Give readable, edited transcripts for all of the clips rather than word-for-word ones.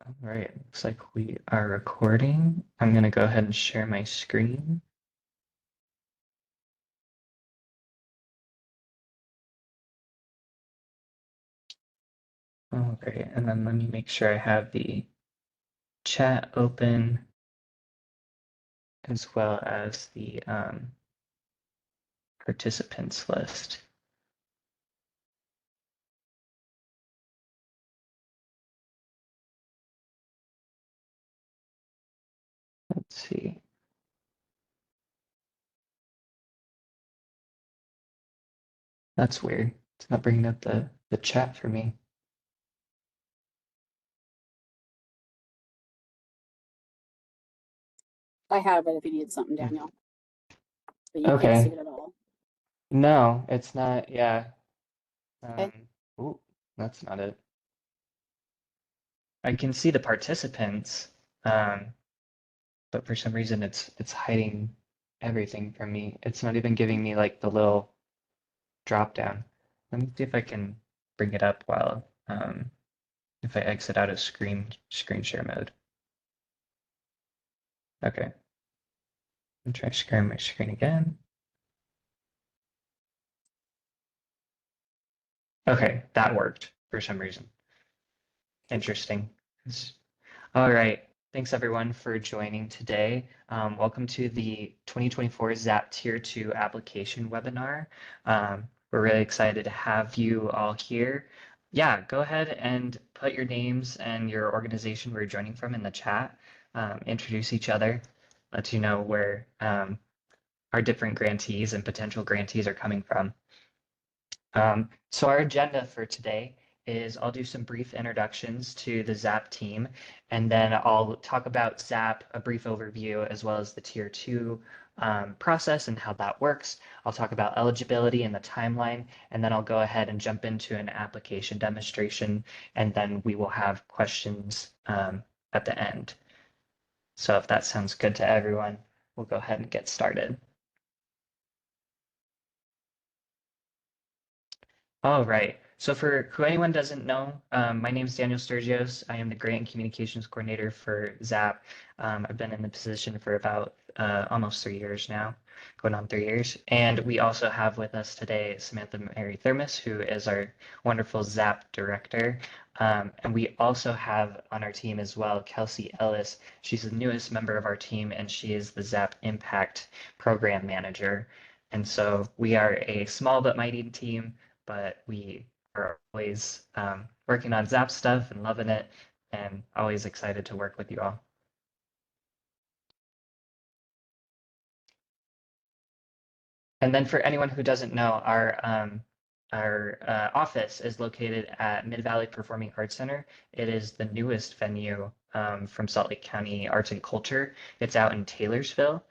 All right, looks like we are recording. I'm going to go ahead and share my screen. All right, and then let me make sure I have the chat open as well as the participants list. Let's see. That's weird. It's not bringing up the chat for me. I have it if you need something, Daniel. But you can't see Okay. it at all. No, it's not. Yeah. Okay. Ooh, that's not it. I can see the participants, um, but for some reason it's hiding everything from me. It's not even giving me like the little drop down. Let me see if I can bring it up while if I exit out of screen share mode. Okay. I'm trying sharing my screen again. Okay, that worked for some reason. Interesting. All right. Thanks everyone for joining today. Welcome to the 2024 ZAP Tier 2 application webinar. We're really excited to have you all here. Yeah, go ahead and put your names and your organization where you're joining from in the chat. Introduce each other, let you know where our different grantees and potential grantees are coming from. So our agenda for today is I'll do some brief introductions to the ZAP team, and then I'll talk about ZAP, a brief overview, as well as the Tier 2 process and how that works. I'll talk about eligibility and the timeline, and then I'll go ahead and jump into an application demonstration, and then we will have questions at the end. So if that sounds good to everyone, we'll go ahead and get started. All right. So for who anyone doesn't know, my name is Daniel Sturgios. I am the Grant and Communications Coordinator for ZAP. I've been in the position for about almost 3 years now, going on 3 years. And we also have with us today Samantha Mary Thermos, who is our wonderful ZAP Director. And we also have on our team as well, Kelsey Ellis. She's the newest member of our team, and she is the ZAP Impact Program Manager. And so we are a small but mighty team, but we are always working on ZAP stuff and loving it, and always excited to work with you all. And then for anyone who doesn't know, our office is located at Mid-Valley Performing Arts Center. It is the newest venue from Salt Lake County Arts and Culture. It's out in Taylorsville.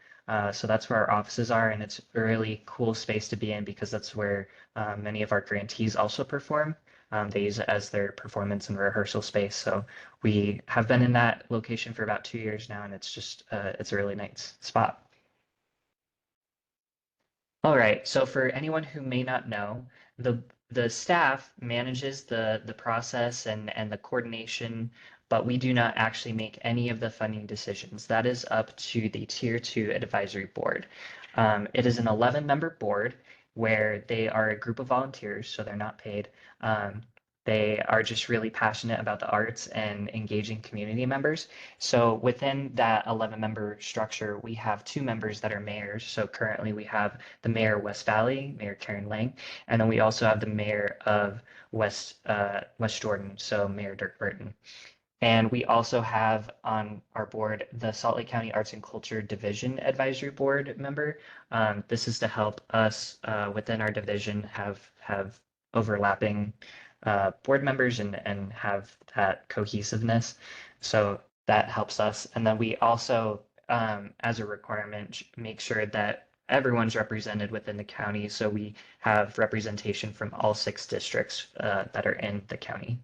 So that's where our offices are, and it's a really cool space to be in because that's where many of our grantees also perform. They use it as their performance and rehearsal space. So we have been in that location for about 2 years now, and it's just it's a really nice spot. All right, so for anyone who may not know, the staff manages the process and the coordination, but we do not actually make any of the funding decisions. That is up to the Tier 2 Advisory Board. It is an 11-member board where they are a group of volunteers, so they're not paid. They are just really passionate about the arts and engaging community members. So within that 11-member structure, we have 2 members that are mayors. So currently we have the mayor of West Valley, Mayor Karen Lang, and then we also have the mayor of West Jordan, so Mayor Dirk Burton. And we also have on our board the Salt Lake County Arts and Culture Division Advisory Board member. This is to help us within our division have overlapping board members and have that cohesiveness. So that helps us. And then we also, as a requirement, make sure that everyone's represented within the county. So we have representation from all 6 districts that are in the county.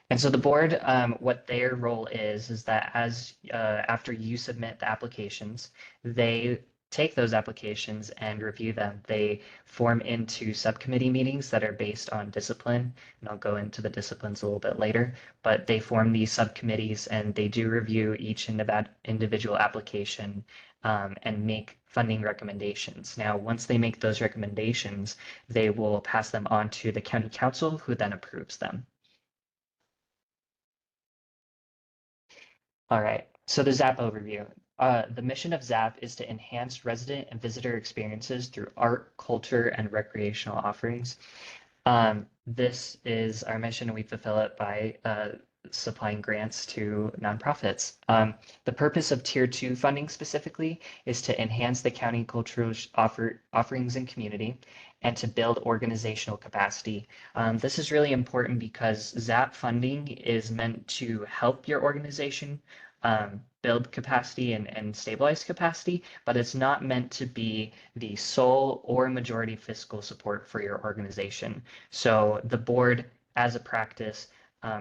And so the board, what their role is that as after you submit the applications, they take those applications and review them. They form into subcommittee meetings that are based on discipline, and I'll go into the disciplines a little bit later, but they form these subcommittees and they do review each individual application and make funding recommendations. Now, once they make those recommendations, they will pass them on to the county council, who then approves them. All right, so the ZAP overview. The mission of ZAP is to enhance resident and visitor experiences through art, culture, and recreational offerings. This is our mission, and we fulfill it by supplying grants to nonprofits. The purpose of Tier 2 funding specifically is to enhance the county cultural offerings and community and to build organizational capacity. This is really important because ZAP funding is meant to help your organization build capacity and stabilize capacity, but it's not meant to be the sole or majority fiscal support for your organization. So the board, as a practice,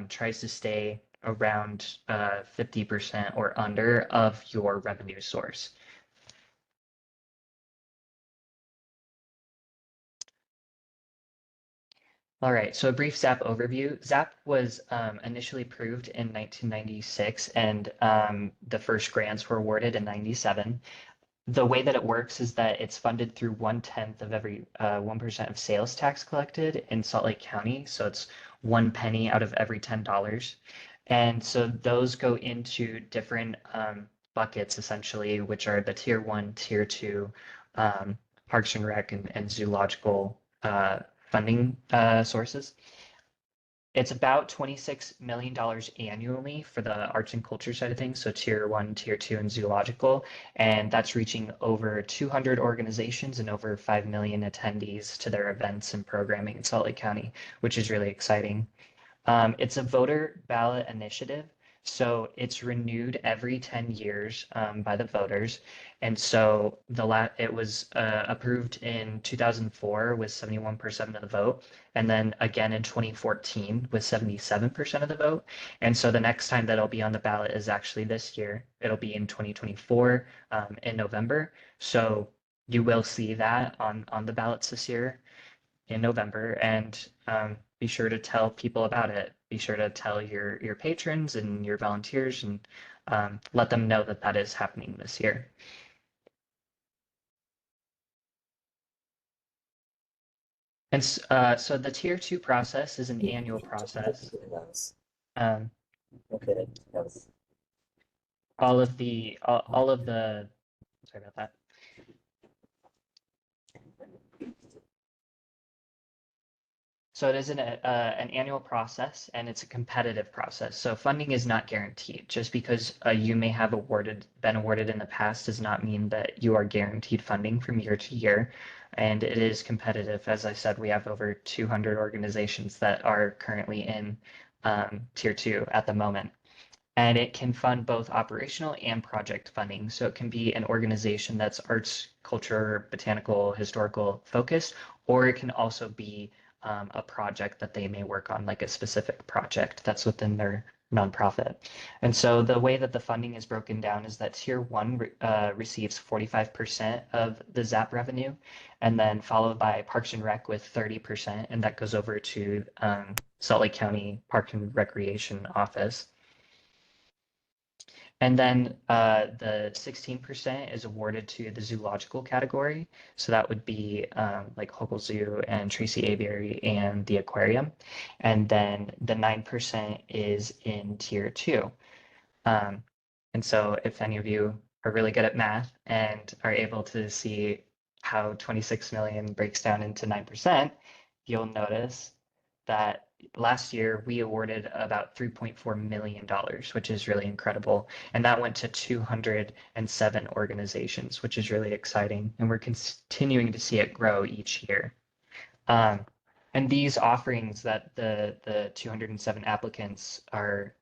tries to stay around 50% or under of your revenue source. All right, so a brief ZAP overview. ZAP was initially approved in 1996, and the first grants were awarded in 97. The way that it works is that it's funded through 1/10 of every 1% of sales tax collected in Salt Lake County. So it's 1 penny out of every $10. And so those go into different buckets, essentially, which are the Tier 1, Tier 2, Parks and Rec, and zoological funding sources. It's about $26 million annually for the arts and culture side of things, so Tier 1, Tier 2, and zoological, and that's reaching over 200 organizations and over 5 million attendees to their events and programming in Salt Lake County, which is really exciting. It's a voter ballot initiative, so it's renewed every 10 years by the voters. And so it was approved in 2004 with 71% of the vote, and then again in 2014 with 77% of the vote. And so the next time that'll be on the ballot is actually this year. It'll be in 2024 in November. So you will see that on the ballots this year in November, and be sure to tell people about it. Be sure to tell your patrons and your volunteers, and let them know that that is happening this year. And so the Tier 2 process is an annual process. Okay. All of the sorry about that. So it is an annual process, and it's a competitive process. So funding is not guaranteed. Just because you may have been awarded in the past does not mean that you are guaranteed funding from year to year. And it is competitive. As I said, we have over 200 organizations that are currently in Tier 2 at the moment. And it can fund both operational and project funding. So it can be an organization that's arts, culture, botanical, historical focused, or it can also be a project that they may work on, like a specific project that's within their nonprofit. And so the way that the funding is broken down is that Tier 1 receives 45% of the ZAP revenue, and then followed by Parks and Rec with 30%, and that goes over to Salt Lake County Park and Recreation Office. And then the 16% is awarded to the zoological category. So that would be like Hogle Zoo and Tracy Aviary and the aquarium. And then the 9% is in Tier 2. And so if any of you are really good at math and are able to see how 26 million breaks down into 9%, you'll notice that last year we awarded about $3.4 million, which is really incredible. And that went to 207 organizations, which is really exciting. And we're continuing to see it grow each year. And these offerings that the 207 applicants are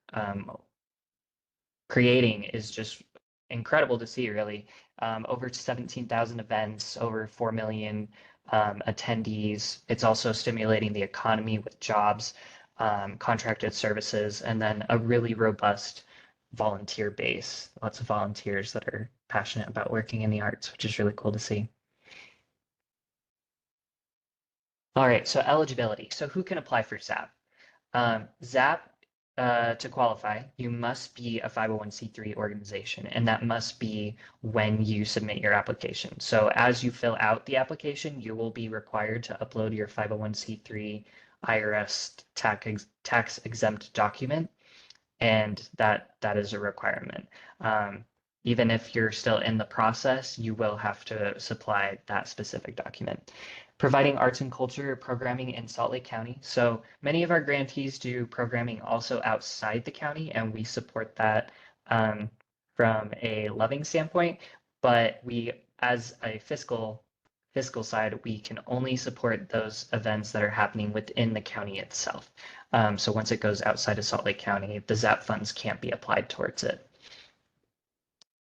creating is just incredible to see, really. Over 17,000 events, over 4 million attendees. It's also stimulating the economy with jobs, contracted services, and then a really robust volunteer base. Lots of volunteers that are passionate about working in the arts, which is really cool to see. All right, so eligibility. So who can apply for ZAP? ZAP, to qualify, you must be a 501c3 organization, and that must be when you submit your application. So as you fill out the application, you will be required to upload your 501c3 IRS tax exempt document, and that is a requirement. Even if you're still in the process, you will have to supply that specific document. Providing arts and culture programming in Salt Lake County. So many of our grantees do programming also outside the county, and we support that from a loving standpoint. But we, as a fiscal side, we can only support those events that are happening within the county itself. So once it goes outside of Salt Lake County, the ZAP funds can't be applied towards it.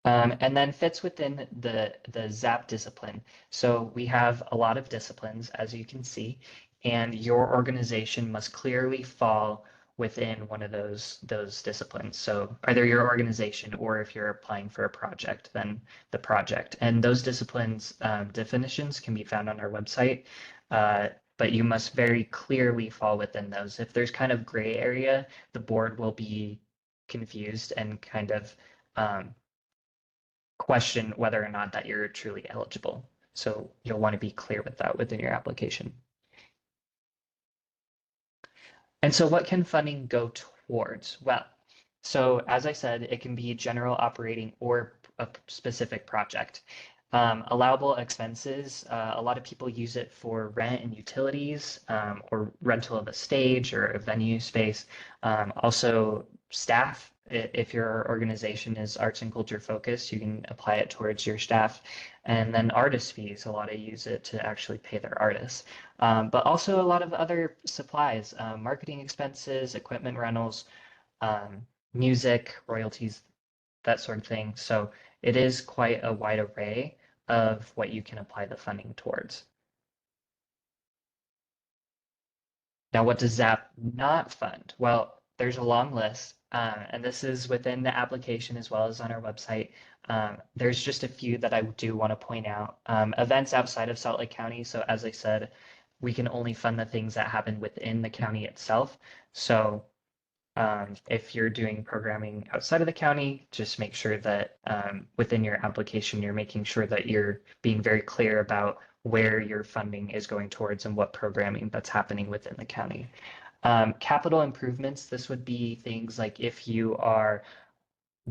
And then fits within the ZAP discipline. So we have a lot of disciplines, as you can see, and your organization must clearly fall within one of those disciplines. So either your organization, or if you're applying for a project, then the project. And those disciplines definitions can be found on our website, but you must very clearly fall within those. If there's kind of gray area, the board will be confused and kind of question whether or not that you're truly eligible. So you'll want to be clear with that within your application. And so what can funding go towards? Well, so as I said, it can be general operating or a specific project. Allowable expenses, a lot of people use it for rent and utilities, or rental of a stage or a venue space. Also staff, if your organization is arts and culture focused, you can apply it towards your staff. And then artist fees, a lot of use it to actually pay their artists. But also a lot of other supplies, marketing expenses, equipment rentals, music, royalties, that sort of thing. So it is quite a wide array of what you can apply the funding towards. Now, what does ZAP not fund? Well, there's a long list, and this is within the application as well as on our website. There's just a few that I do want to point out. Events outside of Salt Lake County. So as I said, we can only fund the things that happen within the county itself. So if you're doing programming outside of the county, just make sure that within your application, you're making sure that you're being very clear about where your funding is going towards and what programming that's happening within the county. Capital improvements, this would be things like if you are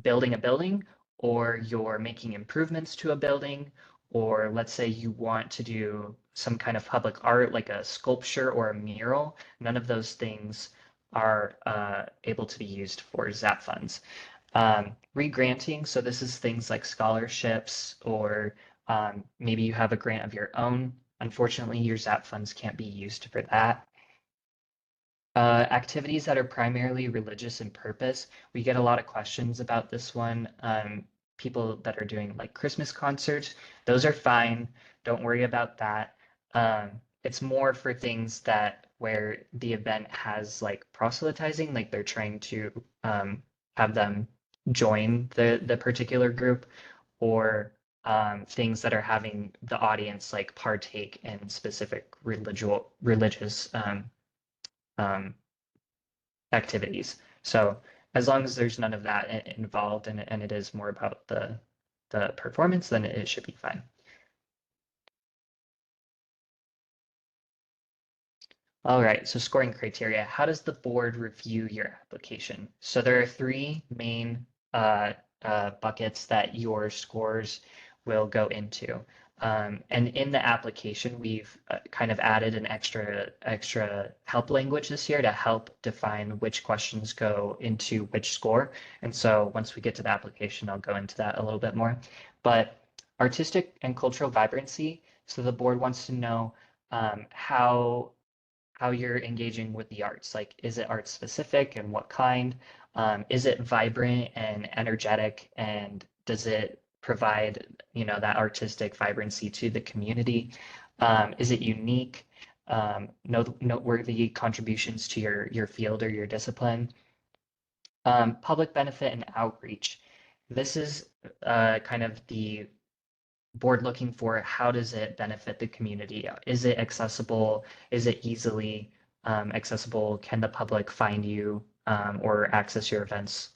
building a building, or you're making improvements to a building, or let's say you want to do some kind of public art like a sculpture or a mural. None of those things are able to be used for ZAP funds. Regranting, so this is things like scholarships, or maybe you have a grant of your own. Unfortunately, your ZAP funds can't be used for that. Activities that are primarily religious in purpose. We get a lot of questions about this one. People that are doing like Christmas concerts, those are fine. Don't worry about that. It's more for things that where the event has like proselytizing, like they're trying to have them join the particular group, or things that are having the audience like partake in specific religious activities. So as long as there's none of that involved, and it is more about the performance, then it should be fine. All right, so scoring criteria. How does the board review your application? So there are three main buckets that your scores will go into. And in the application, we've kind of added an extra help language this year to help define which questions go into which score. And so once we get to the application, I'll go into that a little bit more. But artistic and cultural vibrancy. So the board wants to know how you're engaging with the arts. Like, is it art specific, and what kind? Is it vibrant and energetic, and does it provide, that artistic vibrancy to the community? Is it unique? Noteworthy contributions to your field or your discipline? Public benefit and outreach. This is kind of the board looking for how does it benefit the community? Is it accessible? Is it easily accessible? Can the public find you or access your events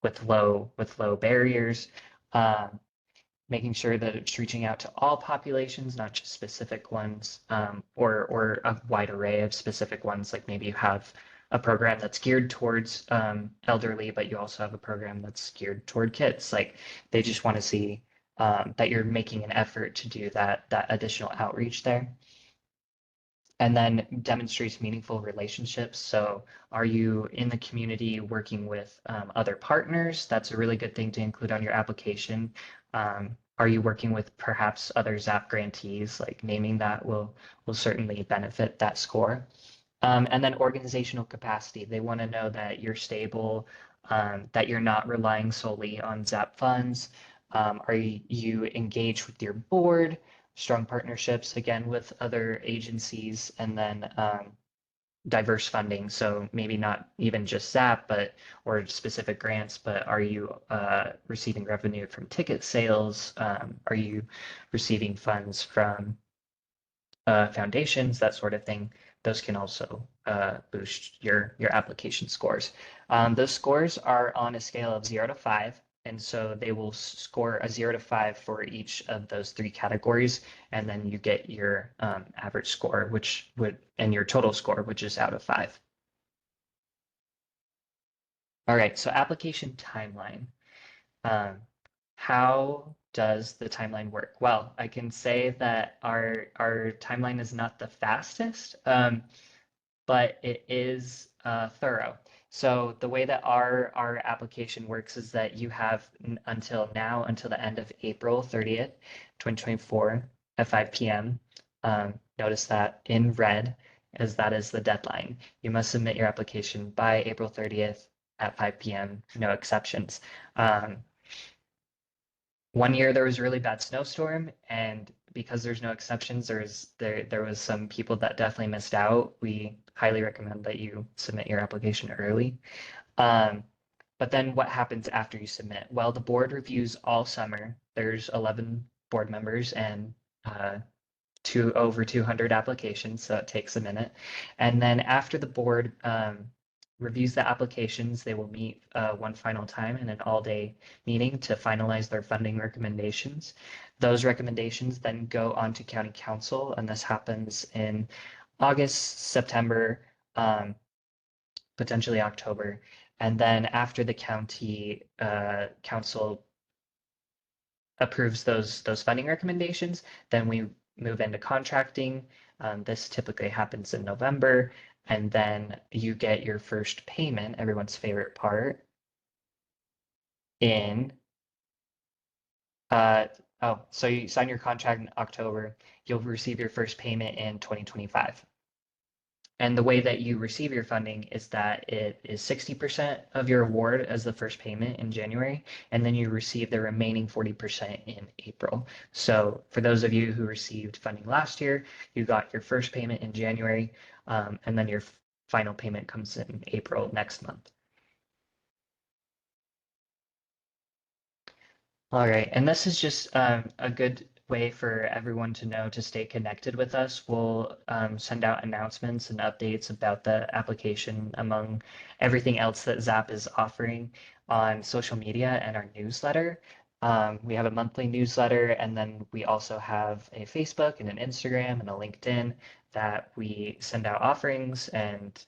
with low barriers? Making sure that it's reaching out to all populations, not just specific ones, or a wide array of specific ones. Like maybe you have a program that's geared towards elderly, but you also have a program that's geared toward kids. Like they just want to see that you're making an effort to do that additional outreach there. And then demonstrates meaningful relationships. So are you in the community working with other partners? That's a really good thing to include on your application. Are you working with perhaps other ZAP grantees? Like naming that will certainly benefit that score. And then organizational capacity. They want to know that you're stable, that you're not relying solely on ZAP funds. Are you engaged with your board? Strong partnerships, again, with other agencies, and then diverse funding. So maybe not even just ZAP, or specific grants, but are you receiving revenue from ticket sales? Are you receiving funds from foundations, that sort of thing? Those can also boost your application scores. Those scores are on a scale of 0 to 5. And so they will score a 0 to 5 for each of those 3 categories. And then you get your average score, and your total score, which is out of 5. All right, so application timeline. How does the timeline work? Well, I can say that our timeline is not the fastest, but it is thorough. So the way that our application works is that you have until the end of April 30th, 2024 at 5 p.m. Notice that in red, as that is the deadline. You must submit your application by April 30th at 5 p.m., no exceptions. One year there was a really bad snowstorm, and because there's no exceptions, there was some people that definitely missed out. We highly recommend that you submit your application early. But then what happens after you submit? Well, the board reviews all summer. There's 11 board members and over 200 applications, so it takes a minute. And then after the board reviews the applications, they will meet one final time in an all-day meeting to finalize their funding recommendations. Those recommendations then go on to county council, and this happens in August, September, potentially October. And then after the county council approves those funding recommendations, then we move into contracting. This typically happens in November, and then you get your first payment, everyone's favorite part, in so you sign your contract in October, you'll receive your first payment in 2025. And the way that you receive your funding is that it is 60% of your award as the first payment in January, and then you receive the remaining 40% in April. So for those of you who received funding last year, you got your first payment in January, and then your final payment comes in April next month. All right, and this is just a good way for everyone to know to stay connected with us. We'll send out announcements and updates about the application among everything else that ZAP is offering on social media and our newsletter. We have a monthly newsletter, and then we also have a Facebook and an Instagram and a LinkedIn that we send out offerings and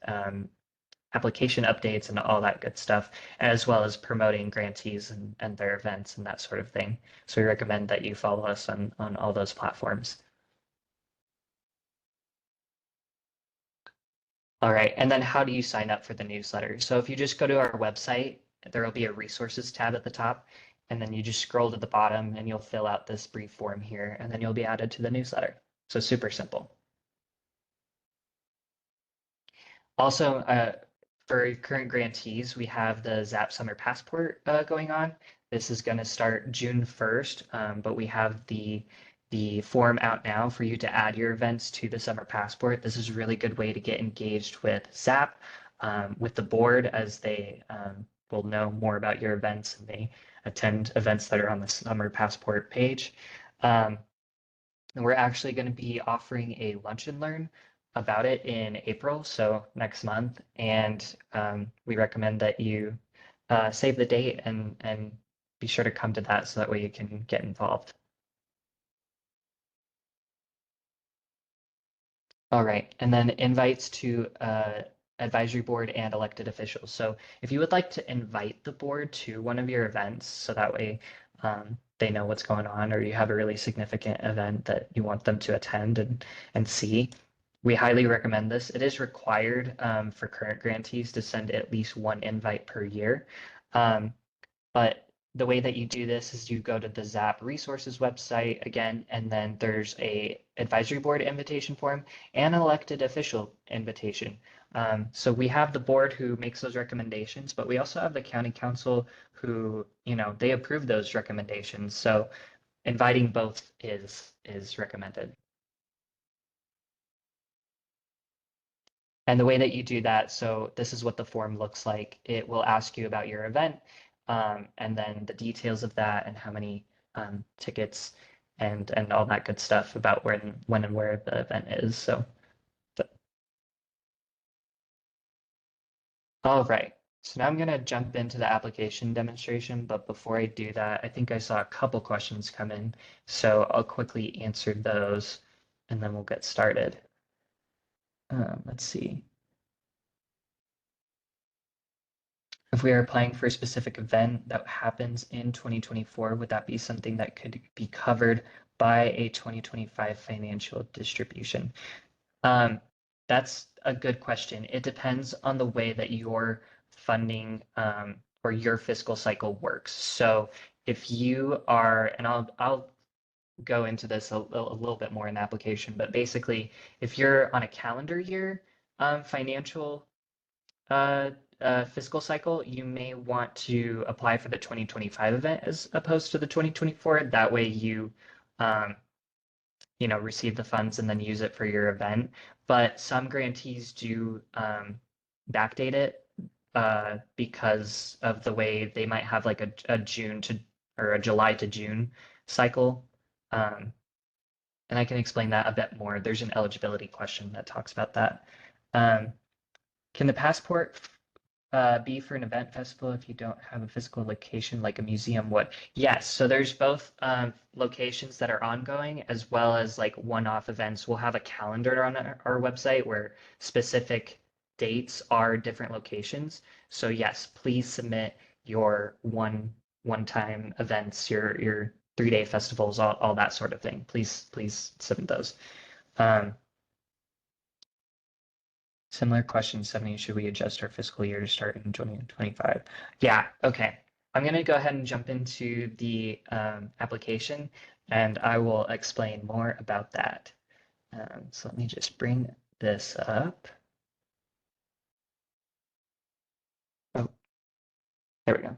application updates and all that good stuff, as well as promoting grantees and their events and that sort of thing. So we recommend that you follow us on all those platforms. All right, and then how do you sign up for the newsletter? So if you just go to our website, there will be a resources tab at the top, and then you just scroll to the bottom and you'll fill out this brief form here, and then you'll be added to the newsletter. So super simple. Also, for current grantees, we have the ZAP Summer Passport going on. This is going to start June 1st, but we have the form out now for you to add your events to the Summer Passport. This is a really good way to get engaged with ZAP, with the board as they will know more about your events and they attend events that are on the Summer Passport page. And we're actually going to be offering a lunch and learn about it in April, so next month. And we recommend that you save the date and be sure to come to that so that way you can get involved. All right, and then invites to advisory board and elected officials. So if you would like to invite the board to one of your events, so that way they know what's going on, or you have a really significant event that you want them to attend and see, we highly recommend this. It is required for current grantees to send at least one invite per year. But the way that you do this is you go to the ZAP resources website again, and then there's a advisory board invitation form and an elected official invitation. So we have the board who makes those recommendations, but we also have the county council who, they approve those recommendations. So inviting both is recommended. And the way that you do that, so this is what the form looks like. It will ask you about your event, and then the details of that and how many tickets and all that good stuff about when and where the event is. So, all right. So now I'm going to jump into the application demonstration, but before I do that, I think I saw a couple questions come in, so I'll quickly answer those, and then we'll get started. Let's see. If we are applying for a specific event that happens in 2024, would that be something that could be covered by a 2025 financial distribution? That's a good question. It depends on the way that your funding or your fiscal cycle works. So if you are, and I'll go into this a little bit more in the application, but basically, if you're on a calendar year financial fiscal cycle, you may want to apply for the 2025 event as opposed to the 2024. That way you, receive the funds and then use it for your event. But some grantees do backdate it because of the way they might have like a June to or a July to June cycle. And I can explain that a bit more. There's an eligibility question that talks about that. Can the passport be for an event festival if you don't have a physical location like a museum would? Yes, so there's both locations that are ongoing as well as like one-off events. We'll have a calendar on our website where specific dates are different locations. So yes, please submit your one-time events, your 3-day festivals, all that sort of thing. Please submit those. Similar question 70, should we adjust our fiscal year to start in 2025? Yeah, okay. I'm going to go ahead and jump into the application and I will explain more about that. So let me just bring this up. Oh, there we go.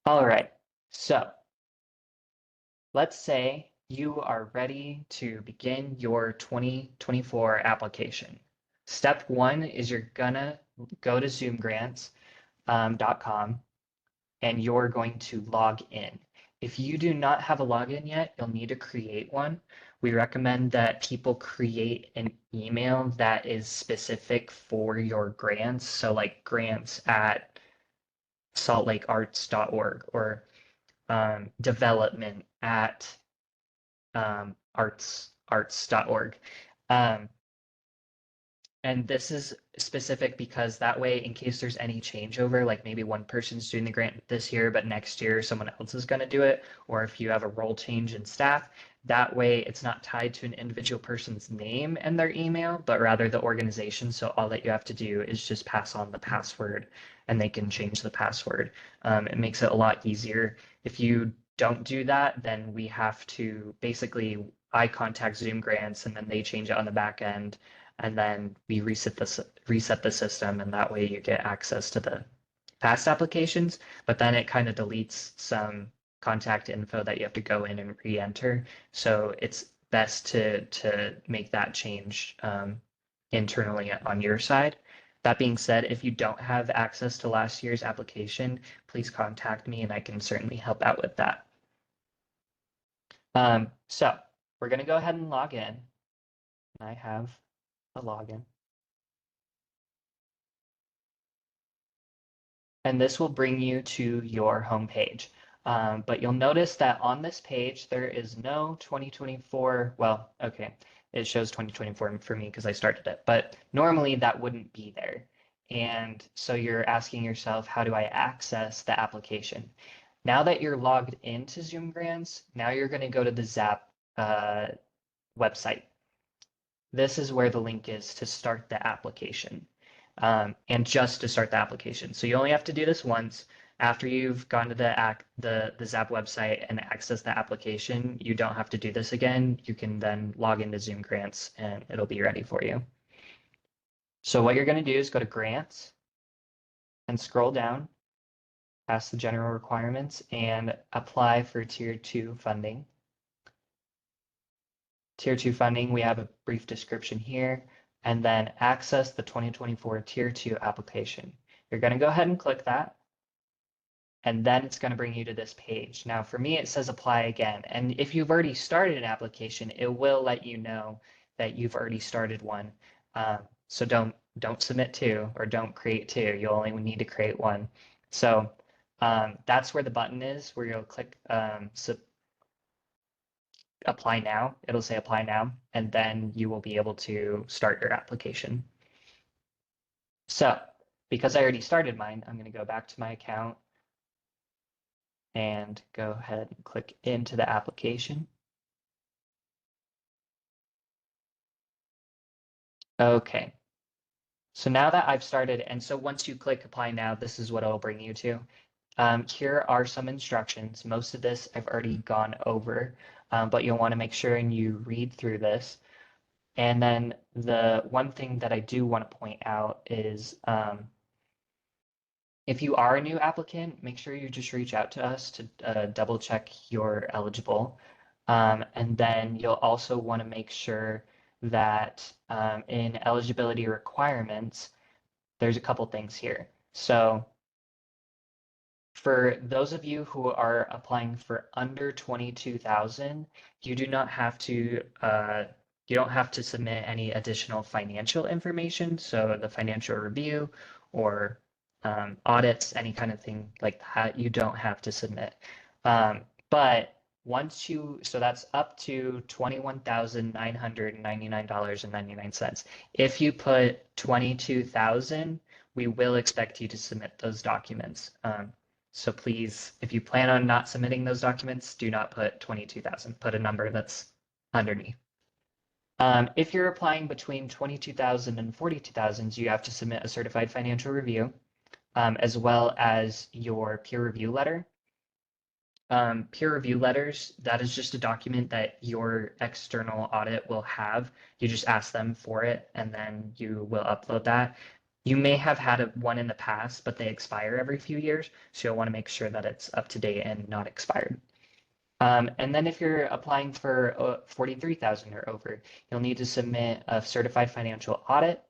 All right, so let's say you are ready to begin your 2024 application. Step 1 is you're gonna go to ZoomGrants.com and you're going to log in. If you do not have a login yet, you'll need to create one. We recommend that people create an email that is specific for your grants. So like grants@saltlakearts.org or development@arts.org. And this is specific because that way, in case there's any changeover, like maybe one person's doing the grant this year, but next year someone else is going to do it, or if you have a role change in staff, that way it's not tied to an individual person's name and their email, but rather the organization. So all that you have to do is just pass on the password and they can change the password. It makes it a lot easier. If you don't do that, then we have to basically, I contact ZoomGrants and then they change it on the back end. And then we reset the system, and that way you get access to the past applications, but then it kind of deletes some contact info that you have to go in and re-enter. So it's best to make that change internally on your side. That being said, if you don't have access to last year's application, please contact me and I can certainly help out with that. So we're going to go ahead and log in. I have a login. And this will bring you to your home page. But you'll notice that on this page, there is no 2024. Well, okay, it shows 2024 for me because I started it, but normally that wouldn't be there. And so you're asking yourself, how do I access the application? Now that you're logged into ZoomGrants, now you're going to go to the ZAP website. This is where the link is to start the application. And just to start the application. So you only have to do this once. After you've gone to the ZAP website and access the application, you don't have to do this again. You can then log into ZoomGrants and it'll be ready for you. So what you're going to do is go to Grants and scroll down past the general requirements and apply for Tier 2 funding. Tier 2 funding, we have a brief description here, and then access the 2024 Tier 2 application. You're going to go ahead and click that, and then it's going to bring you to this page. Now, for me, it says apply again, and if you've already started an application, it will let you know that you've already started one. So don't submit two or don't create two. You only need to create one. So that's where the button is, where you'll click apply now. It'll say apply now, and then you will be able to start your application. So because I already started mine, I'm going to go back to my account and go ahead and click into the application. Okay. So now that I've started, and so once you click apply now, this is what it'll bring you to. Here are some instructions. Most of this I've already gone over, but you'll want to make sure and you read through this. And then the one thing that I do want to point out is if you are a new applicant, make sure you just reach out to us to double check you're eligible. And then you'll also want to make sure that in eligibility requirements, there's a couple things here. So for those of you who are applying for under 22,000, you do not have to you don't have to submit any additional financial information. So the financial review or audits, any kind of thing like that, you don't have to submit. But once you, so that's up to $21,999.99. If you put 22,000, we will expect you to submit those documents. So please, if you plan on not submitting those documents, do not put 22,000. Put a number that's underneath. If you're applying between 22,000 and 42,000, you have to submit a certified financial review, as well as your peer review letter. Peer review letters, that is just a document that your external audit will have. You just ask them for it, and then you will upload that. You may have had one in the past, but they expire every few years, so you'll want to make sure that it's up to date and not expired. And then if you're applying for 43,000 or over, you'll need to submit a certified financial audit.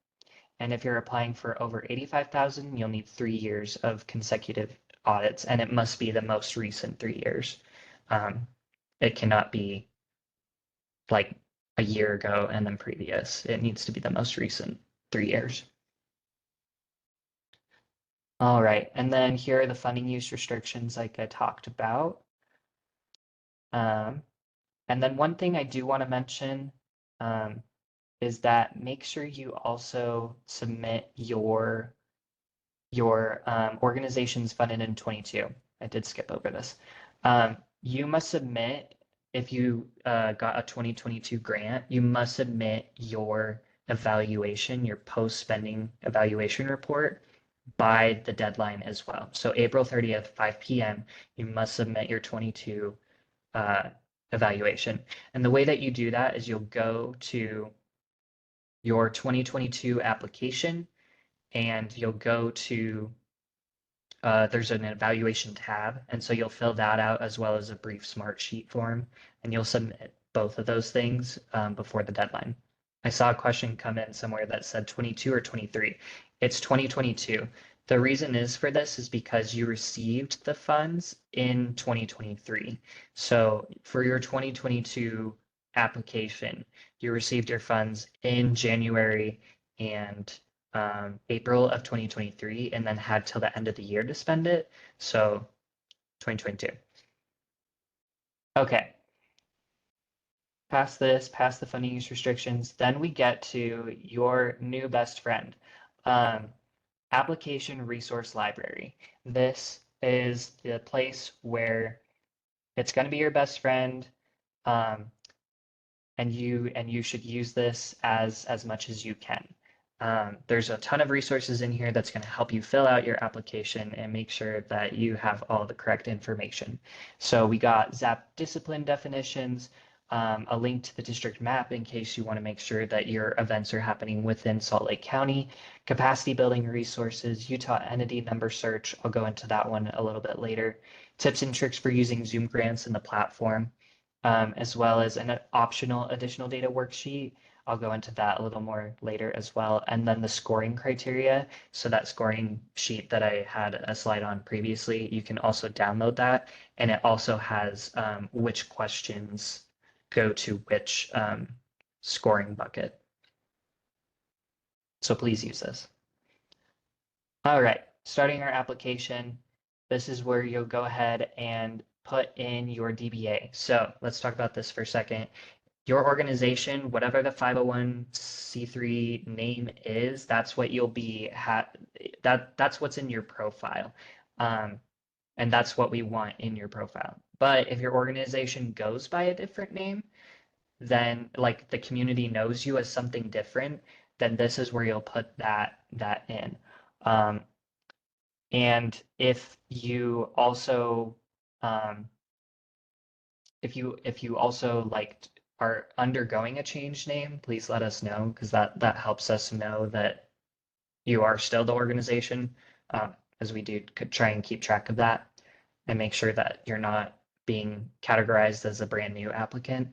And if you're applying for over 85,000, you'll need 3 years of consecutive audits, and it must be the most recent 3 years. It cannot be like a year ago and then previous. It needs to be the most recent 3 years. All right, and then here are the funding use restrictions like I talked about. And then one thing I do want to mention is that make sure you also submit your organizations funded in 22. I did skip over this. You must submit, if you got a 2022 grant, you must submit your evaluation, your post-spending evaluation report by the deadline as well. So April 30th, 5 p.m., you must submit your 22 evaluation. And the way that you do that is you'll go to your 2022 application and you'll go to, there's an evaluation tab. And so you'll fill that out as well as a brief Smartsheet form, and you'll submit both of those things before the deadline. I saw a question come in somewhere that said 22 or 23. It's 2022. The reason is for this is because you received the funds in 2023. So for your 2022 application, you received your funds in January and April of 2023, and then had till the end of the year to spend it. So 2022. Okay. Past this, past the funding use restrictions, then we get to your new best friend. Application Resource Library. This is the place where it's going to be your best friend, and you should use this as much as you can. There's a ton of resources in here that's going to help you fill out your application and make sure that you have all the correct information. So we got ZAP discipline definitions, a link to the district map in case you want to make sure that your events are happening within Salt Lake County, capacity building resources, Utah entity number search. I'll go into that one a little bit later. Tips and tricks for using ZoomGrants in the platform, as well as an optional additional data worksheet. I'll go into that a little more later as well. And then the scoring criteria. So that scoring sheet that I had a slide on previously, you can also download that. And it also has which questions go to which scoring bucket. So please use this. All right, starting our application. This is where you'll go ahead and put in your DBA. So let's talk about this for a second. Your organization, whatever the 501c3 name is, that's what you'll be that's what's in your profile. And that's what we want in your profile. But if your organization goes by a different name, then like the community knows you as something different, then this is where you'll put that in. And if you also like are undergoing a change name, please let us know, because that helps us know that you are still the organization, as we could try and keep track of that and make sure that you're not being categorized as a brand new applicant.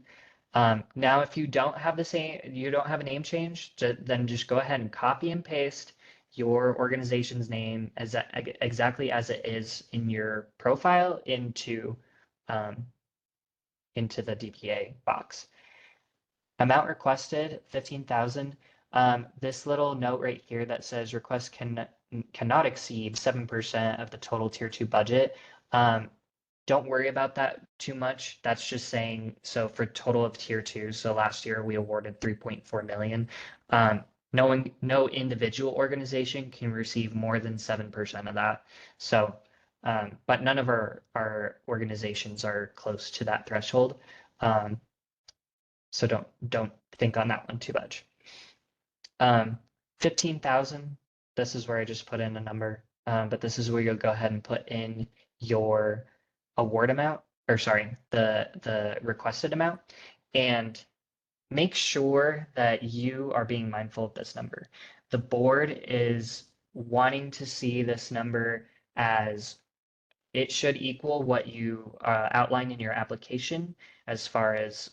Now, if you don't have a name change, then just go ahead and copy and paste your organization's name exactly as it is in your profile into the DPA box. Amount requested, 15,000. This little note right here that says request cannot exceed 7% of the total tier 2 budget. Don't worry about that too much. That's just saying, so for total of tier 2, so last year we awarded 3.4 million. No individual organization can receive more than 7% of that. So, but none of our organizations are close to that threshold. So don't think on that one too much. 15,000, this is where I just put in a number, but this is where you'll go ahead and put in your award amount, or sorry, the requested amount, and make sure that you are being mindful of this number. The board is wanting to see this number as it should equal what you outline in your application as far as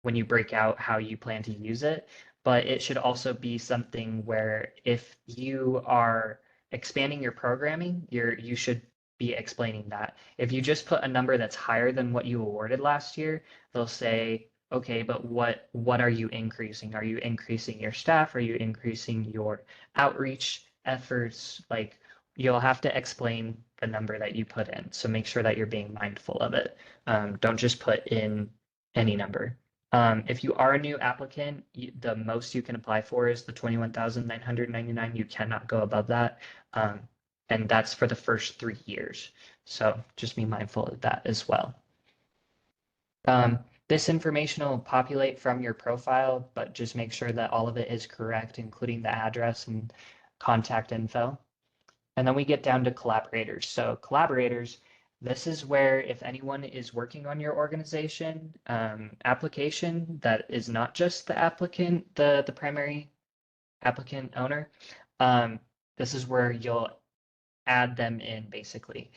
when you break out how you plan to use it. But it should also be something where if you are expanding your programming, you should be explaining that. If you just put a number that's higher than what you awarded last year, they'll say, okay, but what are you increasing? Are you increasing your staff? Are you increasing your outreach efforts? Like, you'll have to explain the number that you put in. So make sure that you're being mindful of it. Don't just put in any number. If you are a new applicant, the most you can apply for is the 21,999. You cannot go above that. And that's for the first 3 years. So just be mindful of that as well. This information will populate from your profile, but just make sure that all of it is correct, including the address and contact info. And then we get down to collaborators. So collaborators, this is where if anyone is working on your organization application that is not just the applicant, the primary applicant owner, this is where you'll add them in basically.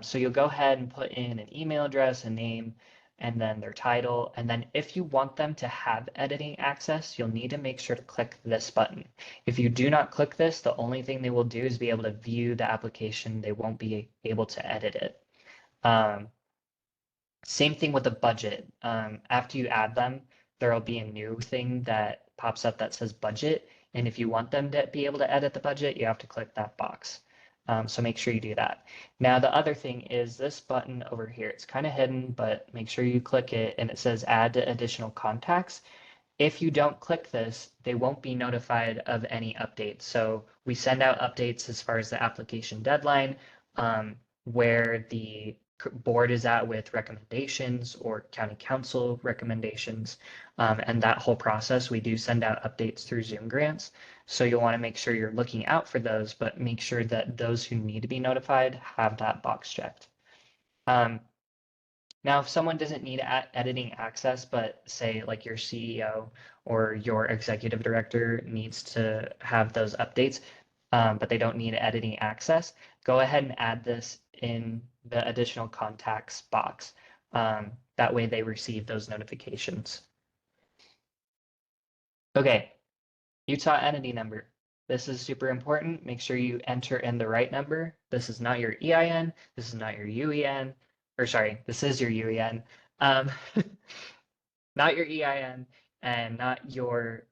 So you'll go ahead and put in an email address, a name, and then their title. And then if you want them to have editing access, you'll need to make sure to click this button. If you do not click this, the only thing they will do is be able to view the application. They won't be able to edit it. Same thing with the budget. After you add them, there'll be a new thing that pops up that says budget. And if you want them to be able to edit the budget, you have to click that box. So make sure you do that. Now, the other thing is this button over here. It's kind of hidden, but make sure you click it and it says add to additional contacts. If you don't click this, they won't be notified of any updates. So we send out updates as far as the application deadline, where the board is at with recommendations or county council recommendations. And that whole process, we do send out updates through ZoomGrants. So you'll want to make sure you're looking out for those, but make sure that those who need to be notified have that box checked. Now, if someone doesn't need editing access, but say like your CEO or your executive director needs to have those updates, but they don't need editing access, go ahead and add this in the additional contacts box. That way they receive those notifications. Okay, Utah entity number. This is super important. Make sure you enter in the right number. This is not your EIN. This is not your UEN. Or sorry, this is your UEN. Not your EIN and not your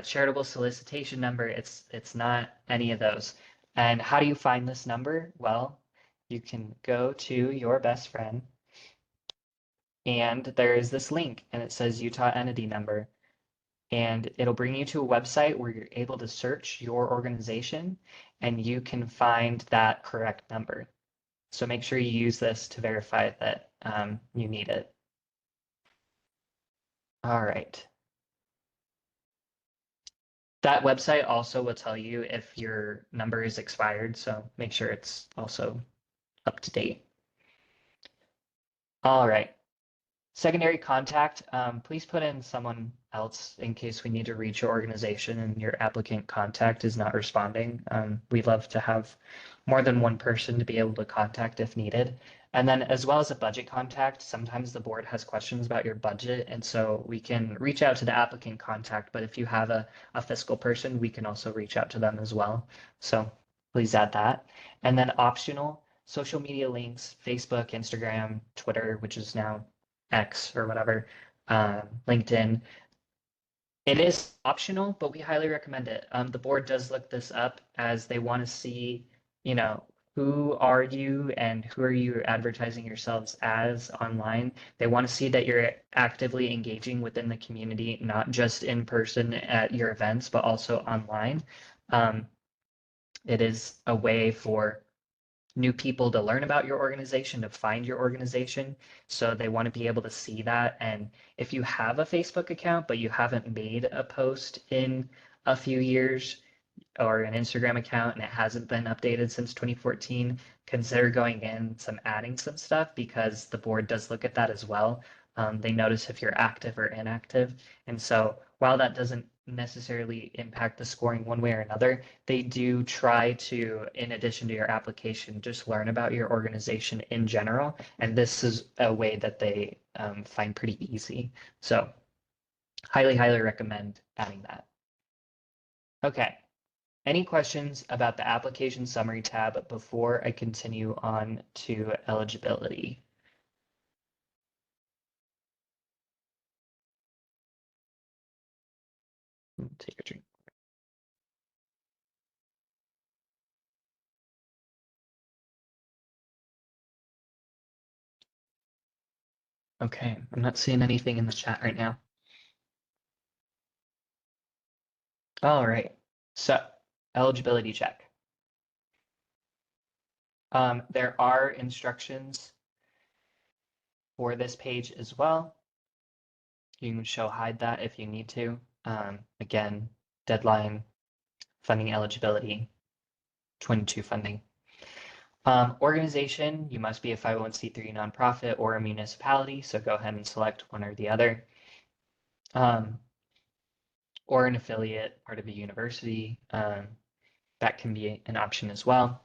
charitable solicitation number. It's not any of those. And how do you find this number? Well, you can go to your best friend and there is this link and it says Utah entity number. And it'll bring you to a website where you're able to search your organization and you can find that correct number. So make sure you use this to verify that you need it. All right. That website also will tell you if your number is expired, so make sure it's also up to date. All right. Secondary contact, please put in someone else in case we need to reach your organization and your applicant contact is not responding. We'd love to have more than one person to be able to contact if needed. And then as well as a budget contact, sometimes the board has questions about your budget. And so we can reach out to the applicant contact, but if you have a fiscal person, we can also reach out to them as well. So please add that. And then optional social media links, Facebook, Instagram, Twitter, which is now X or whatever, LinkedIn. It is optional, but we highly recommend it. The board does look this up as they want to see, who are you and who are you advertising yourselves as online. They want to see that you're actively engaging within the community, not just in person at your events, but also online. It is a way for new people to learn about your organization, to find your organization. So they want to be able to see that. And if you have a Facebook account, but you haven't made a post in a few years or an Instagram account and it hasn't been updated since 2014, consider going in adding some stuff because the board does look at that as well. They notice if you're active or inactive. And so while that doesn't necessarily impact the scoring one way or another, they do try to, in addition to your application, just learn about your organization in general. And this is a way that they find pretty easy. So highly, highly recommend adding that. Okay. Any questions about the application summary tab before I continue on to eligibility? Take a drink. Okay, I'm not seeing anything in the chat right now. All right, so eligibility check. There are instructions for this page as well. You can show hide that if you need to. Again, deadline, funding eligibility, 22 funding. Organization, you must be a 501c3 nonprofit or a municipality, so go ahead and select one or the other. Or an affiliate, part of a university, that can be an option as well.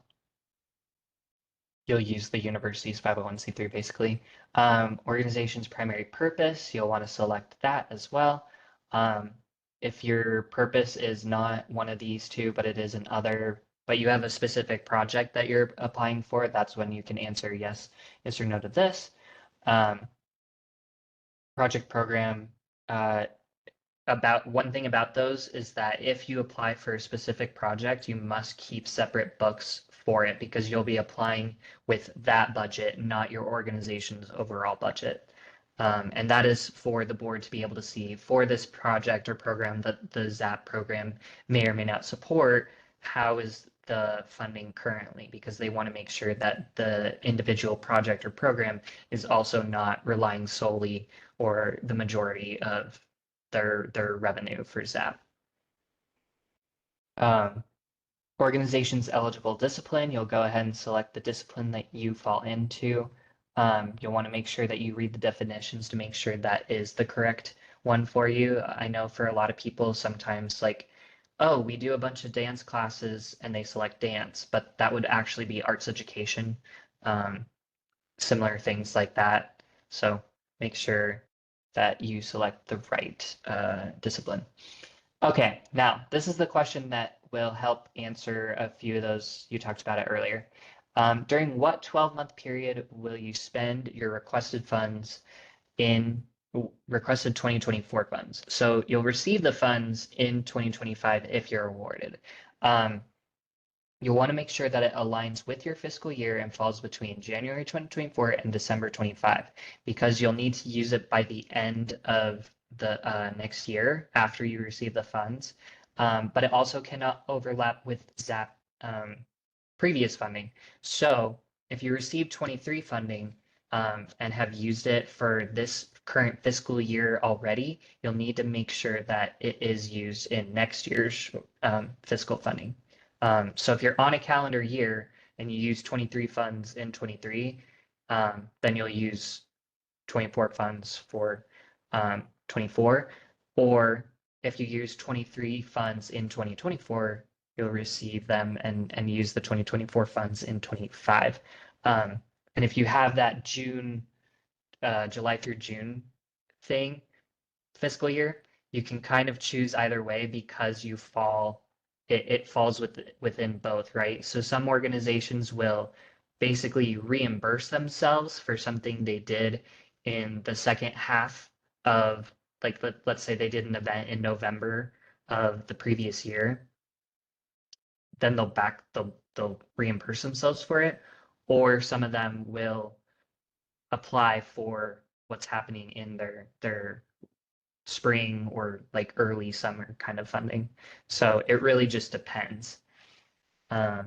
you'll use the university's 501c3 basically. Organization's primary purpose, you'll want to select that as well. If your purpose is not one of these two, but it is another, but you have a specific project that you're applying for, that's when you can answer yes or no to this. Project program, about one thing about those is that if you apply for a specific project, you must keep separate books for it because you'll be applying with that budget, not your organization's overall budget. And that is for the board to be able to see for this project or program that the ZAP program may or may not support, how is the funding currently, because they want to make sure that the individual project or program is also not relying solely or the majority of their revenue for ZAP. Organization's eligible discipline, you'll go ahead and select the discipline that you fall into. You'll want to make sure that you read the definitions to make sure that is the correct one for you. I know for a lot of people sometimes like, oh, we do a bunch of dance classes and they select dance, but that would actually be arts education, similar things like that. So make sure that you select the right discipline. Okay, now this is the question that will help answer a few of those. You talked about it earlier. During what 12-month period will you spend your requested funds in requested 2024 funds? So you'll receive the funds in 2025 if you're awarded. You'll want to make sure that it aligns with your fiscal year and falls between January 2024 and December 25, because you'll need to use it by the end of the next year after you receive the funds. But it also cannot overlap with ZAP previous funding. So if you receive 23 funding and have used it for this current fiscal year already, you'll need to make sure that it is used in next year's fiscal funding. So if you're on a calendar year and you use 23 funds in 23, then you'll use 24 funds for 24. Or if you use 23 funds in 2024, you'll receive them and use the 2024 funds in 25. And if you have that July through June thing, fiscal year, you can kind of choose either way because you fall it falls within both, right? So some organizations will basically reimburse themselves for something they did in the second half of, like, let's say they did an event in November of the previous year, then they'll reimburse themselves for it, or some of them will apply for what's happening in their spring or like early summer kind of funding. So it really just depends. So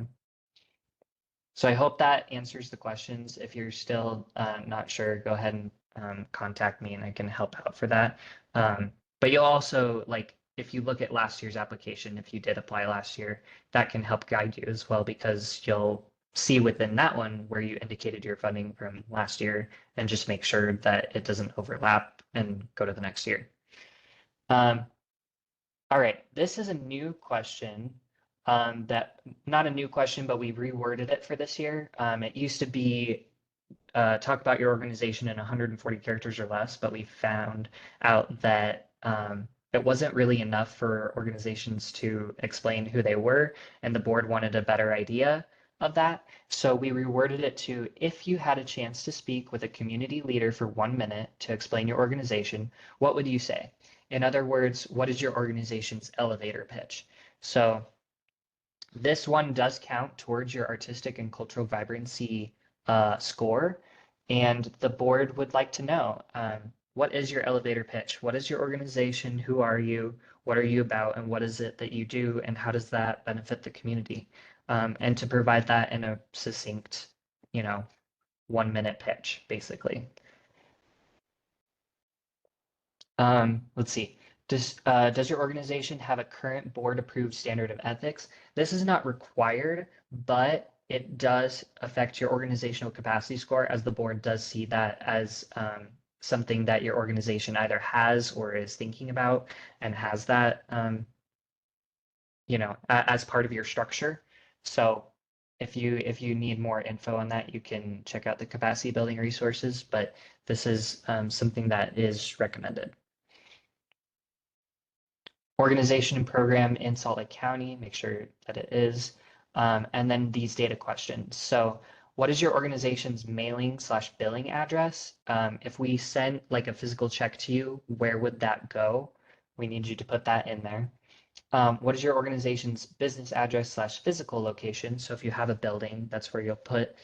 I hope that answers the questions. If you're still not sure, go ahead and contact me and I can help out for that. But you'll also, like, if you look at last year's application, if you did apply last year, that can help guide you as well, because you'll see within that one where you indicated your funding from last year and just make sure that it doesn't overlap and go to the next year. All right, this is a new question that, not a new question, but we reworded it for this year. It used to be talk about your organization in 140 characters or less, but we found out that it wasn't really enough for organizations to explain who they were, and the board wanted a better idea of that. So we reworded it to, if you had a chance to speak with a community leader for 1 minute to explain your organization, what would you say? In other words, what is your organization's elevator pitch? So this one does count towards your artistic and cultural vibrancy score. And the board would like to know, what is your elevator pitch? What is your organization? Who are you? What are you about? And what is it that you do? And how does that benefit the community? And to provide that in a succinct, 1 minute pitch, basically. Let's see. Does your organization have a current board approved standard of ethics? This is not required, but it does affect your organizational capacity score, as the board does see that as something that your organization either has or is thinking about and has that, as part of your structure. So if you need more info on that, you can check out the capacity building resources, but this is something that is recommended. Organization and program in Salt Lake County, make sure that it is. And then these data questions. So what is your organization's mailing/billing address? If we send like a physical check to you, where would that go? We need you to put that in there. What is your organization's business address/physical location? So if you have a building, that's where you'll put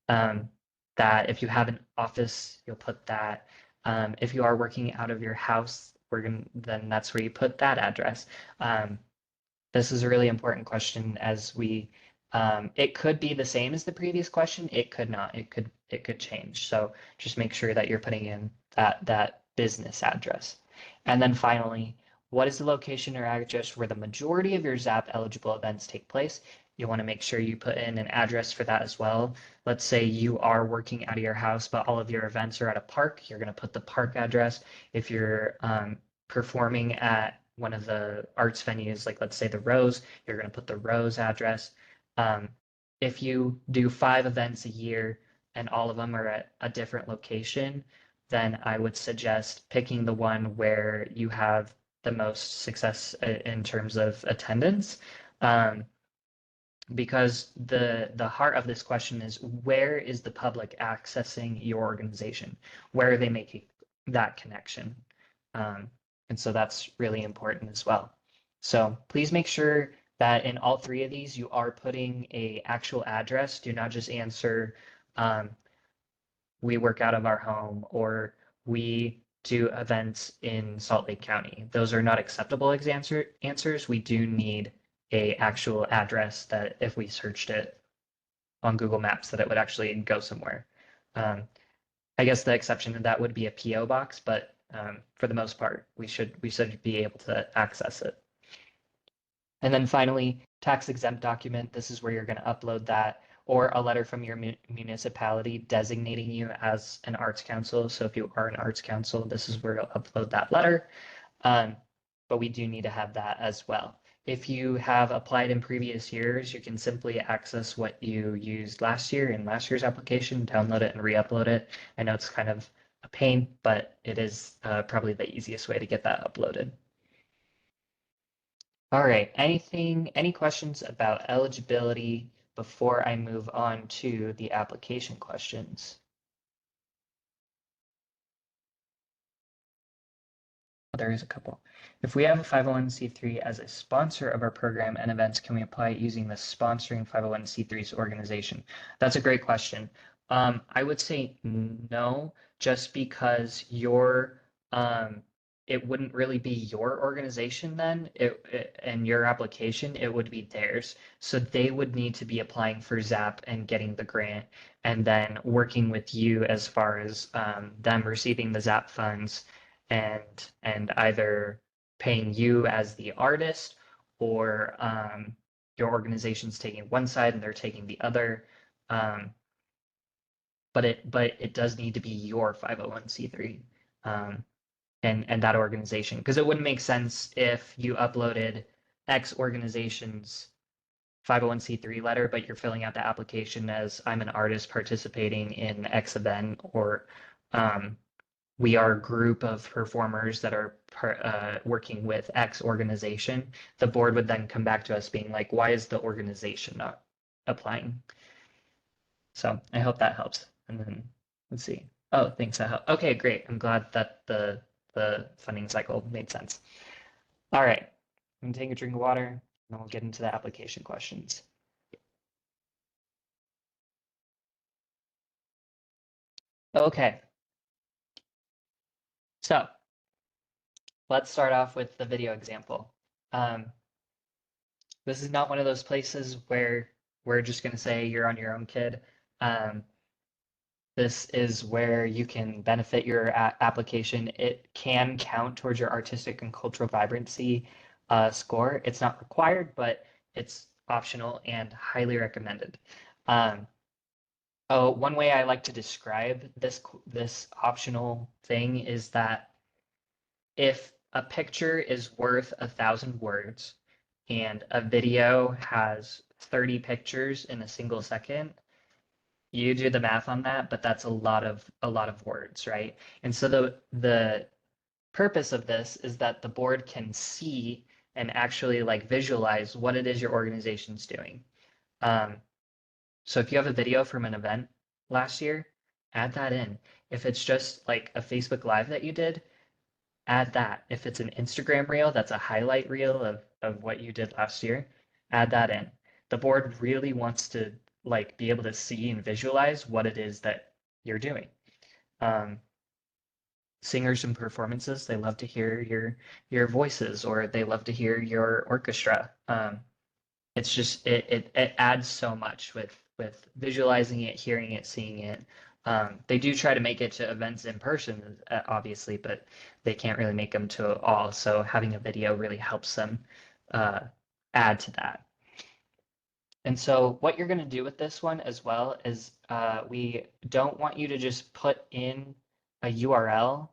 that. If you have an office, you'll put that. If you are working out of your house, then that's where you put that address. This is a really important question as it could be the same as the previous question. It could not. It could change. So just make sure that you're putting in that business address. And then finally, what is the location or address where the majority of your ZAP eligible events take place? You want to make sure you put in an address for that as well. Let's say you are working out of your house, but all of your events are at a park. You're going to put the park address. If you're performing at one of the arts venues, like let's say the Rose, you're going to put the Rose address. If you do 5 events a year and all of them are at a different location, then I would suggest picking the one where you have the most success in terms of attendance. Because the heart of this question is, where is the public accessing your organization? Where are they making that connection? And so that's really important as well. So please make sure that in all 3 of these, you are putting a actual address. Do not just answer, we work out of our home, or we do events in Salt Lake County. Those are not acceptable answers. We do need a actual address that if we searched it on Google Maps, that it would actually go somewhere. I guess the exception to that would be a PO box, but for the most part, we should be able to access it. And then finally, tax exempt document. This is where you're going to upload that, or a letter from your municipality designating you as an arts council. So if you are an arts council, this is where you'll upload that letter. But we do need to have that as well. If you have applied in previous years, you can simply access what you used last year in last year's application, download it and re-upload it. I know it's kind of a pain, but it is probably the easiest way to get that uploaded. All right, any questions about eligibility before I move on to the application questions? There is a couple. If we have a 501c3 as a sponsor of our program and events, can we apply it using the sponsoring 501c3's organization? That's a great question. I would say no, just because it wouldn't really be your organization then, and your application, it would be theirs. So they would need to be applying for ZAP and getting the grant, and then working with you as far as them receiving the ZAP funds and either paying you as the artist, or your organization's taking one side and they're taking the other. But it does need to be your 501c3 and that organization, because it wouldn't make sense if you uploaded X organization's 501c3 letter, but you're filling out the application as I'm an artist participating in X event, or we are a group of performers that are working with X organization. The board would then come back to us being like, why is the organization not applying? So I hope that helps. And then let's see. Oh, thanks. That helped. Okay, great. I'm glad that the funding cycle made sense. All right, I'm gonna take a drink of water and then we'll get into the application questions. Okay. So let's start off with the video example. This is not one of those places where we're just going to say you're on your own, kid. This is where you can benefit your application. It can count towards your artistic and cultural vibrancy score. It's not required, but it's optional and highly recommended. One way I like to describe this optional thing is that if a picture is worth 1,000 words and a video has 30 pictures in a single second, you do the math on that, but that's a lot of words, right? And so the purpose of this is that the board can see and actually like visualize what it is your organization's doing. So if you have a video from an event last year, add that in. If it's just like a Facebook Live that you did, add that. If it's an Instagram reel, that's a highlight reel of what you did last year, add that in. The board really wants to like be able to see and visualize what it is that you're doing. Singers and performances, they love to hear your voices, or they love to hear your orchestra. It's just it adds so much with visualizing it, hearing it, seeing it. They do try to make it to events in person, obviously, but they can't really make them to all. So having a video really helps them add to that. And so what you're going to do with this one as well is we don't want you to just put in a URL.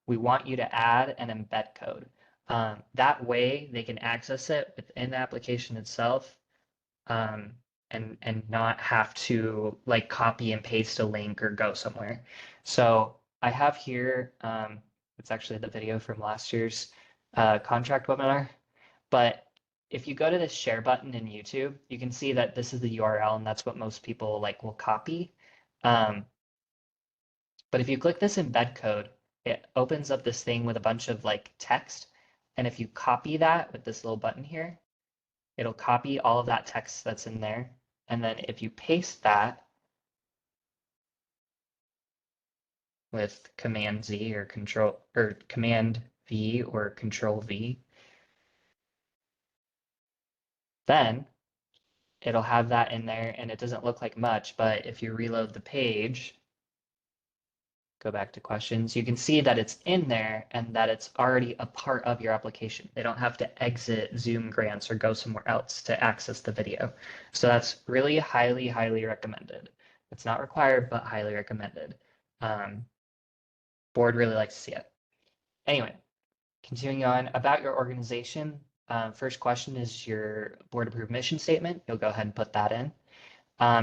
We want you to add an embed code. That way they can access it within the application itself, and not have to like copy and paste a link or go somewhere. So I have here, it's actually the video from last year's contract webinar, but if you go to this share button in YouTube, you can see that this is the URL and that's what most people like will copy. But if you click this embed code, it opens up this thing with a bunch of like text. And if you copy that with this little button here, it'll copy all of that text that's in there. And then if you paste that with Command Z or Command V or Control V, then it'll have that in there, and it doesn't look like much, but if you reload the page, go back to questions, you can see that it's in there and that it's already a part of your application. They don't have to exit ZoomGrants or go somewhere else to access the video. So that's really highly, highly recommended. It's not required, but highly recommended. Board really likes to see it. Anyway, continuing on about your organization. First question is your board approved mission statement. You'll go ahead and put that in.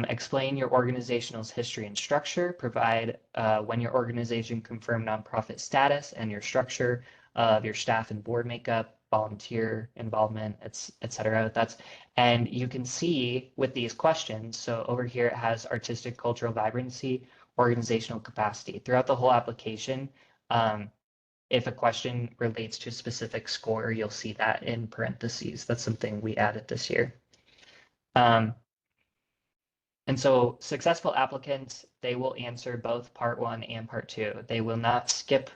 Explain your organizational's history and structure. Provide when your organization confirmed nonprofit status and your structure of your staff and board makeup, volunteer involvement, etc. And you can see with these questions. So over here it has artistic, cultural vibrancy, organizational capacity. Throughout the whole application, if a question relates to a specific score, you'll see that in parentheses. That's something we added this year. And so successful applicants, they will answer both part 1 and part 2. They will not skip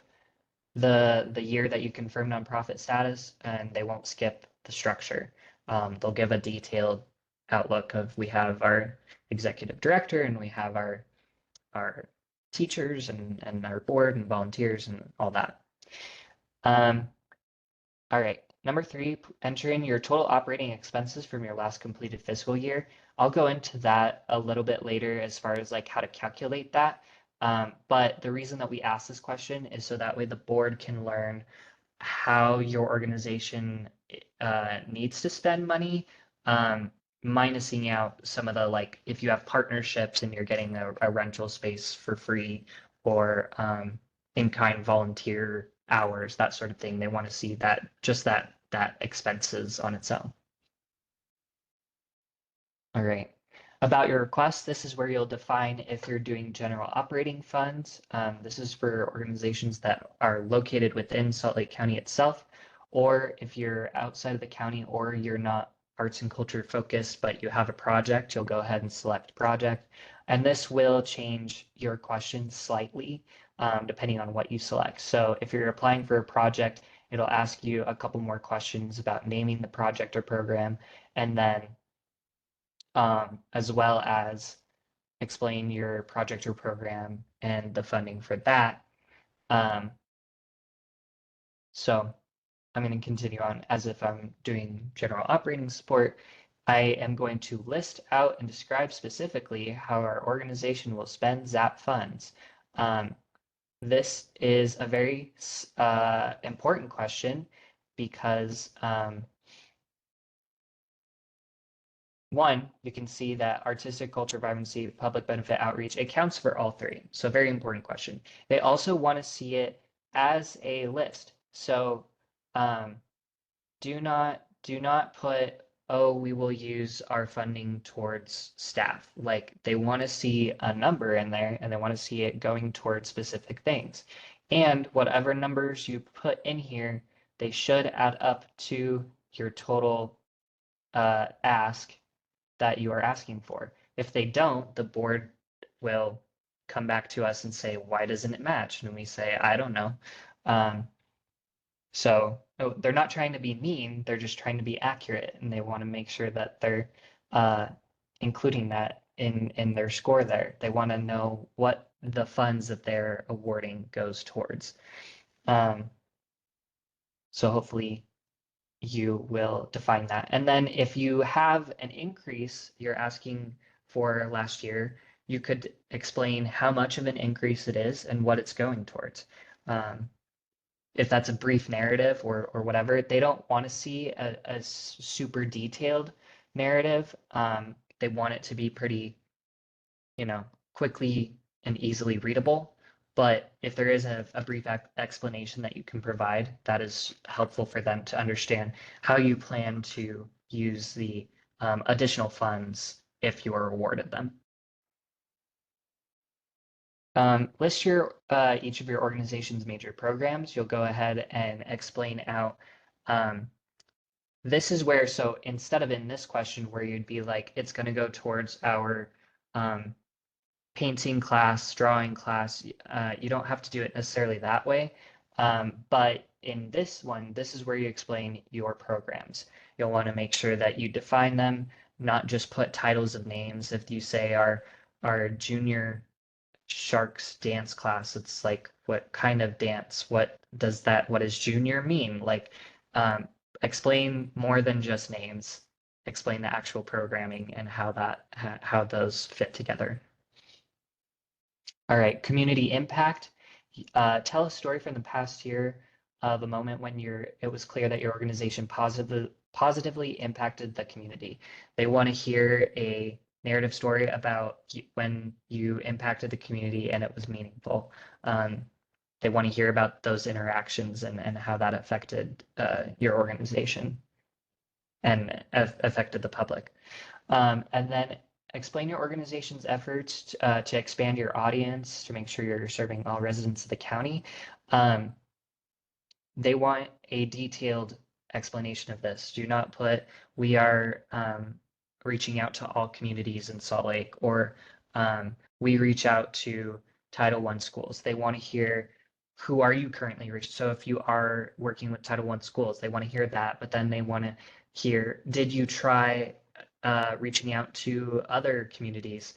the year that you confirm nonprofit status, and they won't skip the structure. They'll give a detailed outlook of we have our executive director and we have our teachers and our board and volunteers and all that. All right, number 3, enter in your total operating expenses from your last completed fiscal year. I'll go into that a little bit later as far as like how to calculate that. But the reason that we ask this question is so that way the board can learn how your organization needs to spend money, minusing out some of the like if you have partnerships and you're getting a rental space for free, or in-kind volunteer hours, that sort of thing. They want to see that just that expenses on its own. All right. About your request, this is where you'll define if you're doing general operating funds. This is for organizations that are located within Salt Lake County itself, or if you're outside of the county or you're not arts and culture focused, but you have a project, you'll go ahead and select project. And this will change your questions slightly depending on what you select. So if you're applying for a project, it'll ask you a couple more questions about naming the project or program, and then as well as explain your project or program and the funding for that. So I'm going to continue on as if I'm doing general operating support. I am going to list out and describe specifically how our organization will spend ZAP funds. This is a very important question because One, you can see that artistic, culture, vibrancy, public benefit, outreach, it counts for all three. So very important question. They also want to see it as a list. So do not put, oh, we will use our funding towards staff. Like they want to see a number in there and they want to see it going towards specific things. And whatever numbers you put in here, they should add up to your total ask that you are asking for. If they don't, the board will come back to us and say, why doesn't it match? And we say, I don't know. So they're not trying to be mean, they're just trying to be accurate, and they want to make sure that they're including that in their score there. They want to know what the funds that they're awarding goes towards. So hopefully you will define that. And then if you have an increase you're asking for last year, you could explain how much of an increase it is and what it's going towards. If that's a brief narrative or whatever, they don't want to see a super detailed narrative. They want it to be pretty, quickly and easily readable. But if there is a brief explanation that you can provide, that is helpful for them to understand how you plan to use the additional funds if you are awarded them. List each of your organization's major programs. You'll go ahead and explain out. This is where, so instead of in this question where you'd be like, it's going to go towards our painting class, drawing class, you don't have to do it necessarily that way. But in this one, this is where you explain your programs. You'll want to make sure that you define them, not just put titles of names. If you say our junior sharks dance class, it's like, what kind of dance? What does junior mean? Like, explain more than just names. Explain the actual programming and how those fit together. All right, community impact. Tell a story from the past year of a moment when it was clear that your organization positively impacted the community. They want to hear a narrative story about when you impacted the community and it was meaningful. They want to hear about those interactions and how that affected your organization and affected the public. And then explain your organization's efforts to expand your audience to make sure you're serving all residents of the county. They want a detailed explanation of this. Do not put, we are reaching out to all communities in Salt Lake, or we reach out to Title I schools. They want to hear, who are you currently reaching? So if you are working with Title I schools, they want to hear that, but then they want to hear, did you try reaching out to other communities?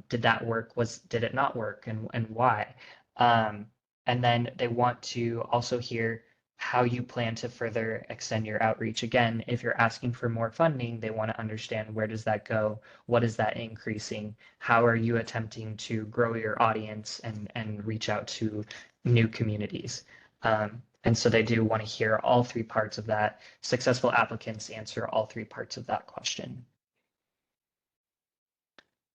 Did that work? Did it not work, and why? And then they want to also hear how you plan to further extend your outreach. Again, if you're asking for more funding, they want to understand, where does that go? What is that increasing? How are you attempting to grow your audience and reach out to new communities? And so they do want to hear all three parts of that. Successful applicants answer all three parts of that question.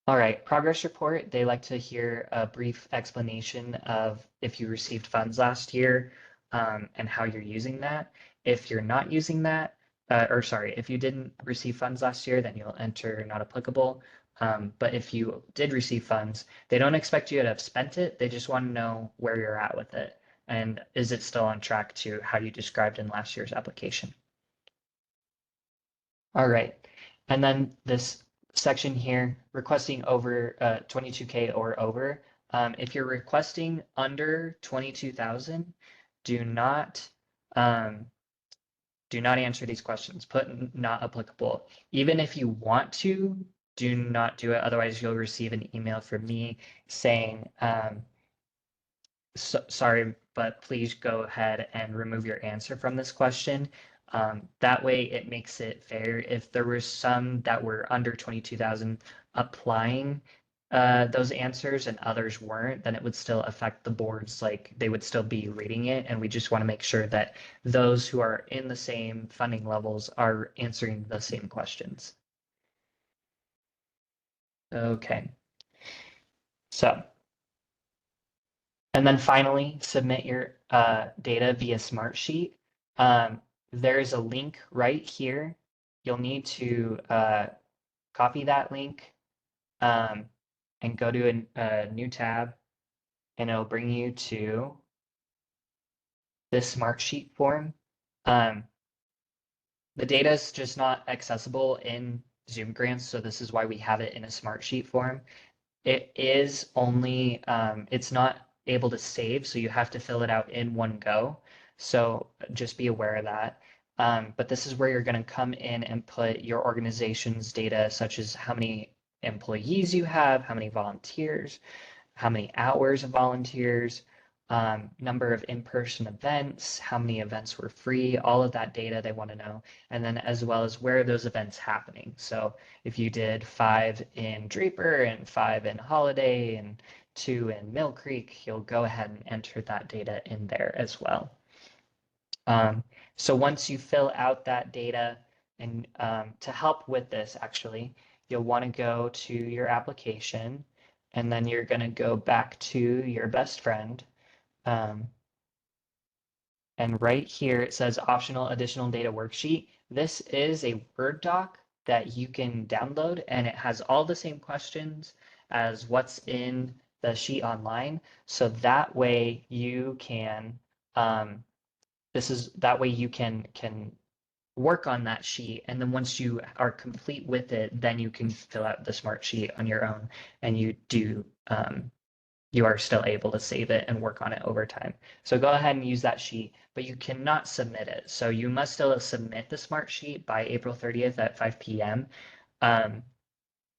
All right, progress report. They like to hear a brief explanation of if you received funds last year and how you're using that. If you're not using that, if you didn't receive funds last year, then you'll enter not applicable. But if you did receive funds, they don't expect you to have spent it. They just want to know where you're at with it. And is it still on track to how you described in last year's application? All right. And then this section here, requesting over 22K or over. If you're requesting under 22,000, do not answer these questions. Put not applicable. Even if you want to, do not do it. Otherwise, you'll receive an email from me saying, sorry, but please go ahead and remove your answer from this question. That way it makes it fair. If there were some that were under 22,000 applying those answers and others weren't, then it would still affect the boards. Like, they would still be reading it. And we just want to make sure that those who are in the same funding levels are answering the same questions. Okay. So, and then finally, submit your data via Smartsheet. There's a link right here. You'll need to copy that link and go to a new tab, and it'll bring you to this Smartsheet form. The data is just not accessible in ZoomGrants, so this is why we have it in a Smartsheet form. It is only, it's not able to save, so you have to fill it out in one go. So just be aware of that. But this is where you're going to come in and put your organization's data, such as how many employees you have, how many volunteers, how many hours of volunteers, number of in-person events, how many events were free, all of that data they want to know. And then as well as where are those events happening. So if you did 5 in Draper and 5 in Holiday and 2 in Mill Creek, you'll go ahead and enter that data in there as well. So once you fill out that data, and to help with this, actually, you'll want to go to your application, and then you're going to go back to your best friend. And right here, it says optional additional data worksheet. This is a Word doc that you can download, and it has all the same questions as what's in the sheet online. So that way you can, that way you can work on that sheet, and then once you are complete with it, then you can fill out the Smartsheet on your own, and you are still able to save it and work on it over time. So go ahead and use that sheet, but you cannot submit it. So you must still submit the Smartsheet by April 30th at 5 p.m.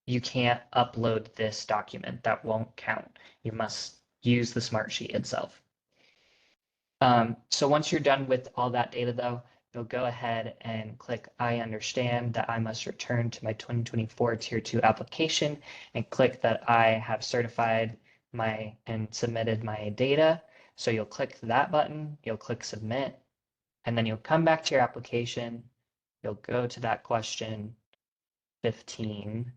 You can't upload this document. That won't count. You must use the Smartsheet itself. So once you're done with all that data, though, you'll go ahead and click I understand that I must return to my 2024 Tier 2 application, and click that I have certified and submitted my data. So you'll click that button, you'll click submit, and then you'll come back to your application. You'll go to that question 15,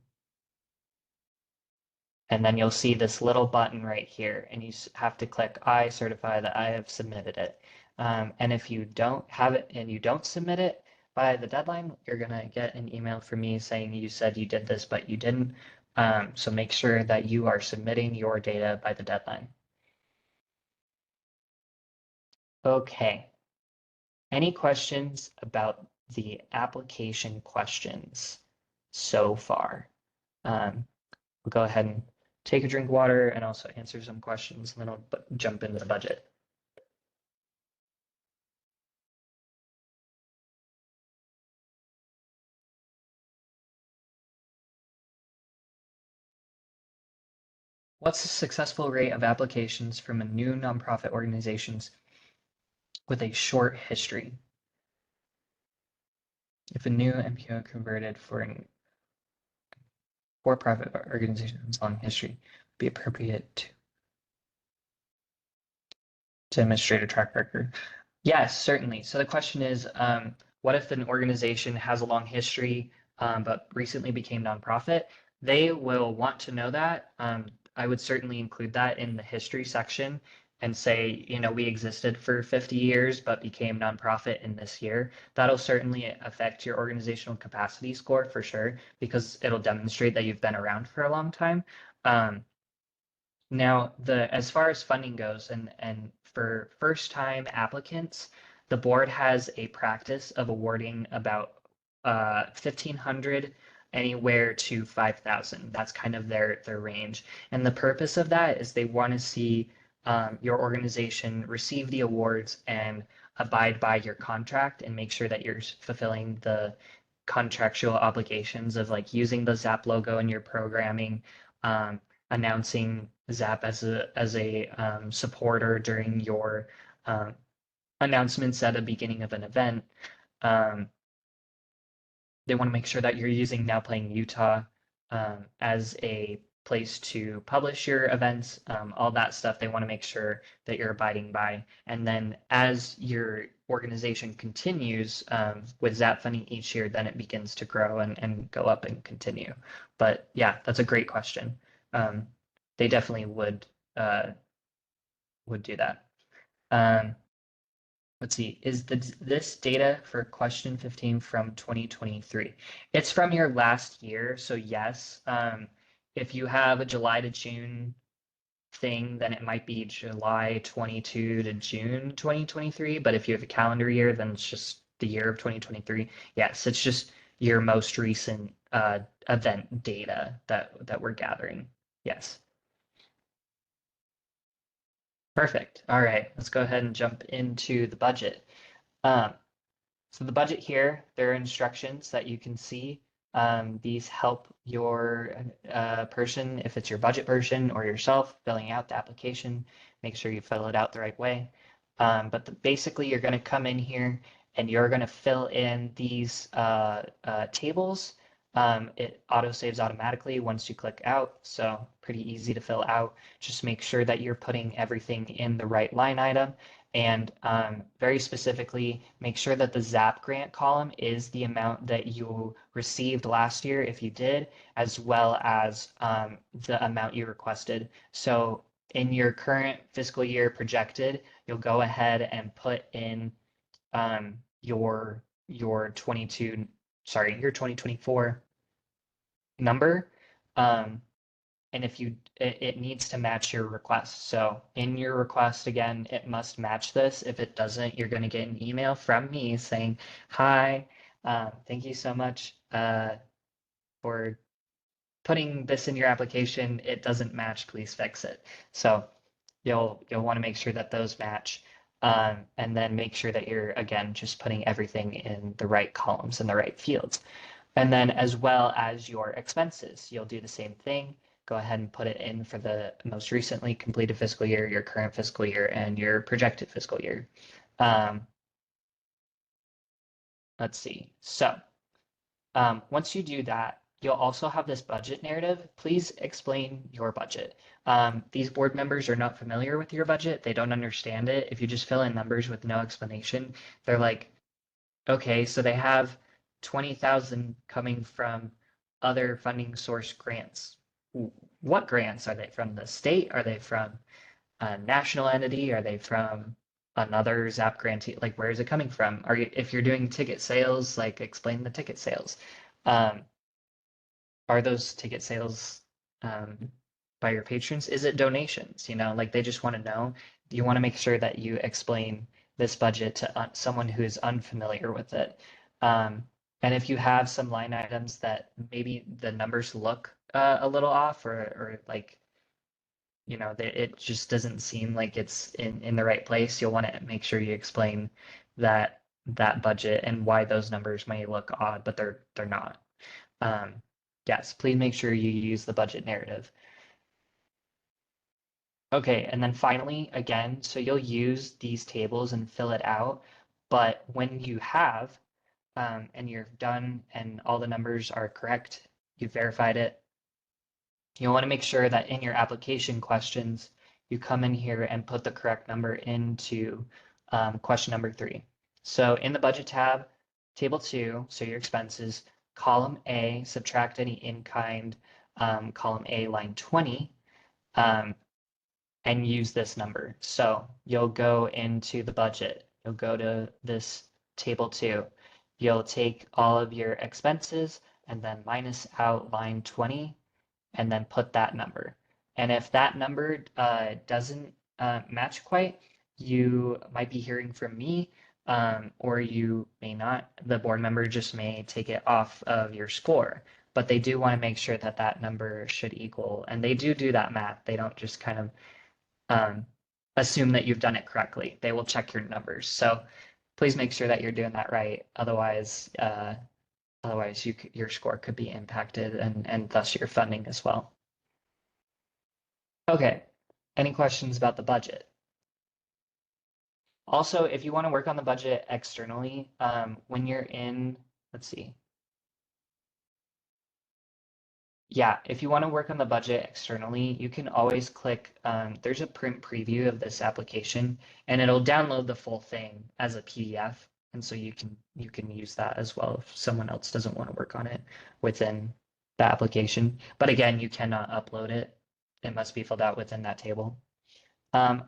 and then you'll see this little button right here, and you have to click I certify that I have submitted it. And if you don't have it and you don't submit it by the deadline, you're going to get an email from me saying you said you did this, but you didn't. So make sure that you are submitting your data by the deadline. Okay. Any questions about the application questions so far? We'll go ahead and take a drink of water and also answer some questions, and then I'll jump into the budget. What's the successful rate of applications from a new nonprofit organizations with a short history? If a new MPO converted for a for-profit organization with long history, would be appropriate to demonstrate a track record? Yes, certainly. So the question is, what if an organization has a long history, but recently became nonprofit? They will want to know that. I would certainly include that in the history section and say, we existed for 50 years, but became nonprofit in this year. That'll certainly affect your organizational capacity score for sure, because it'll demonstrate that you've been around for a long time. Now, as far as funding goes, and for first-time applicants, the board has a practice of awarding about 1,500 anywhere to 5,000. That's kind of their range. And the purpose of that is they want to see your organization receive the awards and abide by your contract and make sure that you're fulfilling the contractual obligations of like using the ZAP logo in your programming, announcing ZAP as a supporter during your announcements at the beginning of an event. They want to make sure that you're using Now Playing Utah as a place to publish your events, all that stuff they want to make sure that you're abiding by. And then as your organization continues with ZAP funding each year, then it begins to grow and go up and continue. But yeah, that's a great question. They definitely would do that. Let's see, is this data for question 15 from 2023? It's from your last year, so yes. If you have a July to June thing, then it might be July 22 to June 2023. But if you have a calendar year, then it's just the year of 2023. Yes, it's just your most recent event data that we're gathering. Yes. Perfect. All right, let's go ahead and jump into the budget. So the budget here, there are instructions that you can see. These help your person, if it's your budget person or yourself, filling out the application. Make sure you fill it out the right way. But basically, you're going to come in here and you're going to fill in these tables. It auto-saves automatically once you click out, so pretty easy to fill out. Just make sure that you're putting everything in the right line item. And very specifically, make sure that the ZAP grant column is the amount that you received last year, if you did, as well as the amount you requested. So in your current fiscal year projected, you'll go ahead and put in your 2024 number. And if it needs to match your request. So in your request, again, it must match this. If it doesn't, you're going to get an email from me saying, hi, thank you so much for putting this in your application. It doesn't match, please fix it. So you'll want to make sure that those match. And then make sure that you're, again, just putting everything in the right columns and the right fields. And then as well as your expenses, you'll do the same thing. Go ahead and put it in for the most recently completed fiscal year, your current fiscal year, and your projected fiscal year. Let's see. So once you do that, you'll also have this budget narrative. Please explain your budget. These board members are not familiar with your budget. They don't understand it. If you just fill in numbers with no explanation, they're like, okay, so they have 20,000 coming from other funding source grants. What grants? Are they from the state? Are they from a national entity? Are they from another ZAP grantee? Like, where is it coming from? If you're doing ticket sales, like explain the ticket sales. Are those ticket sales by your patrons? Is it donations? Like they just want to know. You want to make sure that you explain this budget to someone who is unfamiliar with it. And if you have some line items that maybe the numbers look a little off or like, it just doesn't seem like it's in the right place, you'll want to make sure you explain that budget and why those numbers may look odd, but they're not. Yes, please make sure you use the budget narrative. Okay, and then finally, again, so you'll use these tables and fill it out, but when you have, and you're done and all the numbers are correct, you've verified it, you'll want to make sure that in your application questions, you come in here and put the correct number into question number 3. So in the budget tab, table 2, so your expenses, column A, subtract any in-kind, column A, line 20, and use this number. So you'll go into the budget. You'll go to this table 2. You'll take all of your expenses and then minus out line 20 and then put that number. And if that number doesn't match quite, you might be hearing from me, or you may not. The board member just may take it off of your score, but they do want to make sure that that number should equal, and they do that math. They don't just kind of assume that you've done it correctly. They will check your numbers. So please make sure that you're doing that right. Otherwise, your score could be impacted and thus your funding as well. Okay, any questions about the budget? Also, if you want to work on the budget externally, when you're in, let's see. Yeah, if you want to work on the budget externally, you can always click, there's a print preview of this application and it'll download the full thing as a PDF. And so you can use that as well if someone else doesn't want to work on it within the application. But again, you cannot upload it. It must be filled out within that table.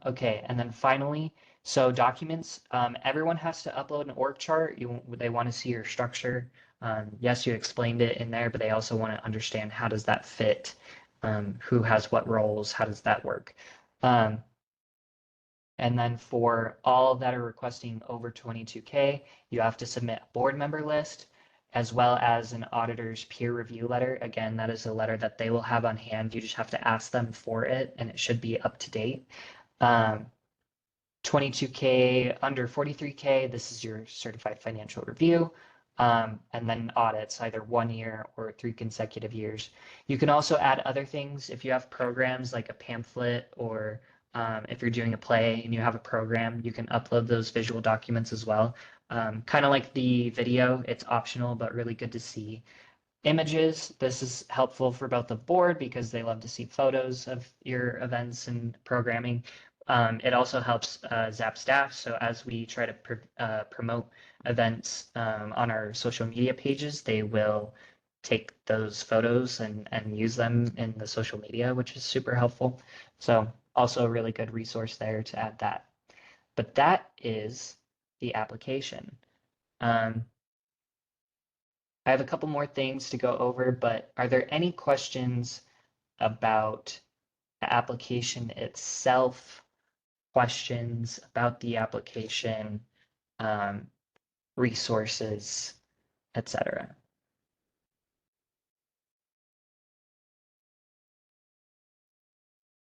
Okay, and then finally, so documents, everyone has to upload an org chart. They want to see your structure. Yes, you explained it in there, but they also want to understand how does that fit? Who has what roles? How does that work? And then for all that are requesting over 22K, you have to submit a board member list as well as an auditor's peer review letter. Again, that is a letter that they will have on hand. You just have to ask them for it and it should be up to date. 22K under 43K, this is your certified financial review. And then audits, either 1 year or 3 consecutive years. You can also add other things if you have programs like a pamphlet or if you're doing a play and you have a program, you can upload those visual documents as well. Kind of like the video, it's optional, but really good to see. Images, this is helpful for both the board because they love to see photos of your events and programming. It also helps ZAP staff. So as we try to promote events on our social media pages, they will take those photos and use them in the social media, which is super helpful. So also a really good resource there to add that. But that is the application. I have a couple more things to go over, but are there any questions about the application itself, questions about the application, resources, etc.?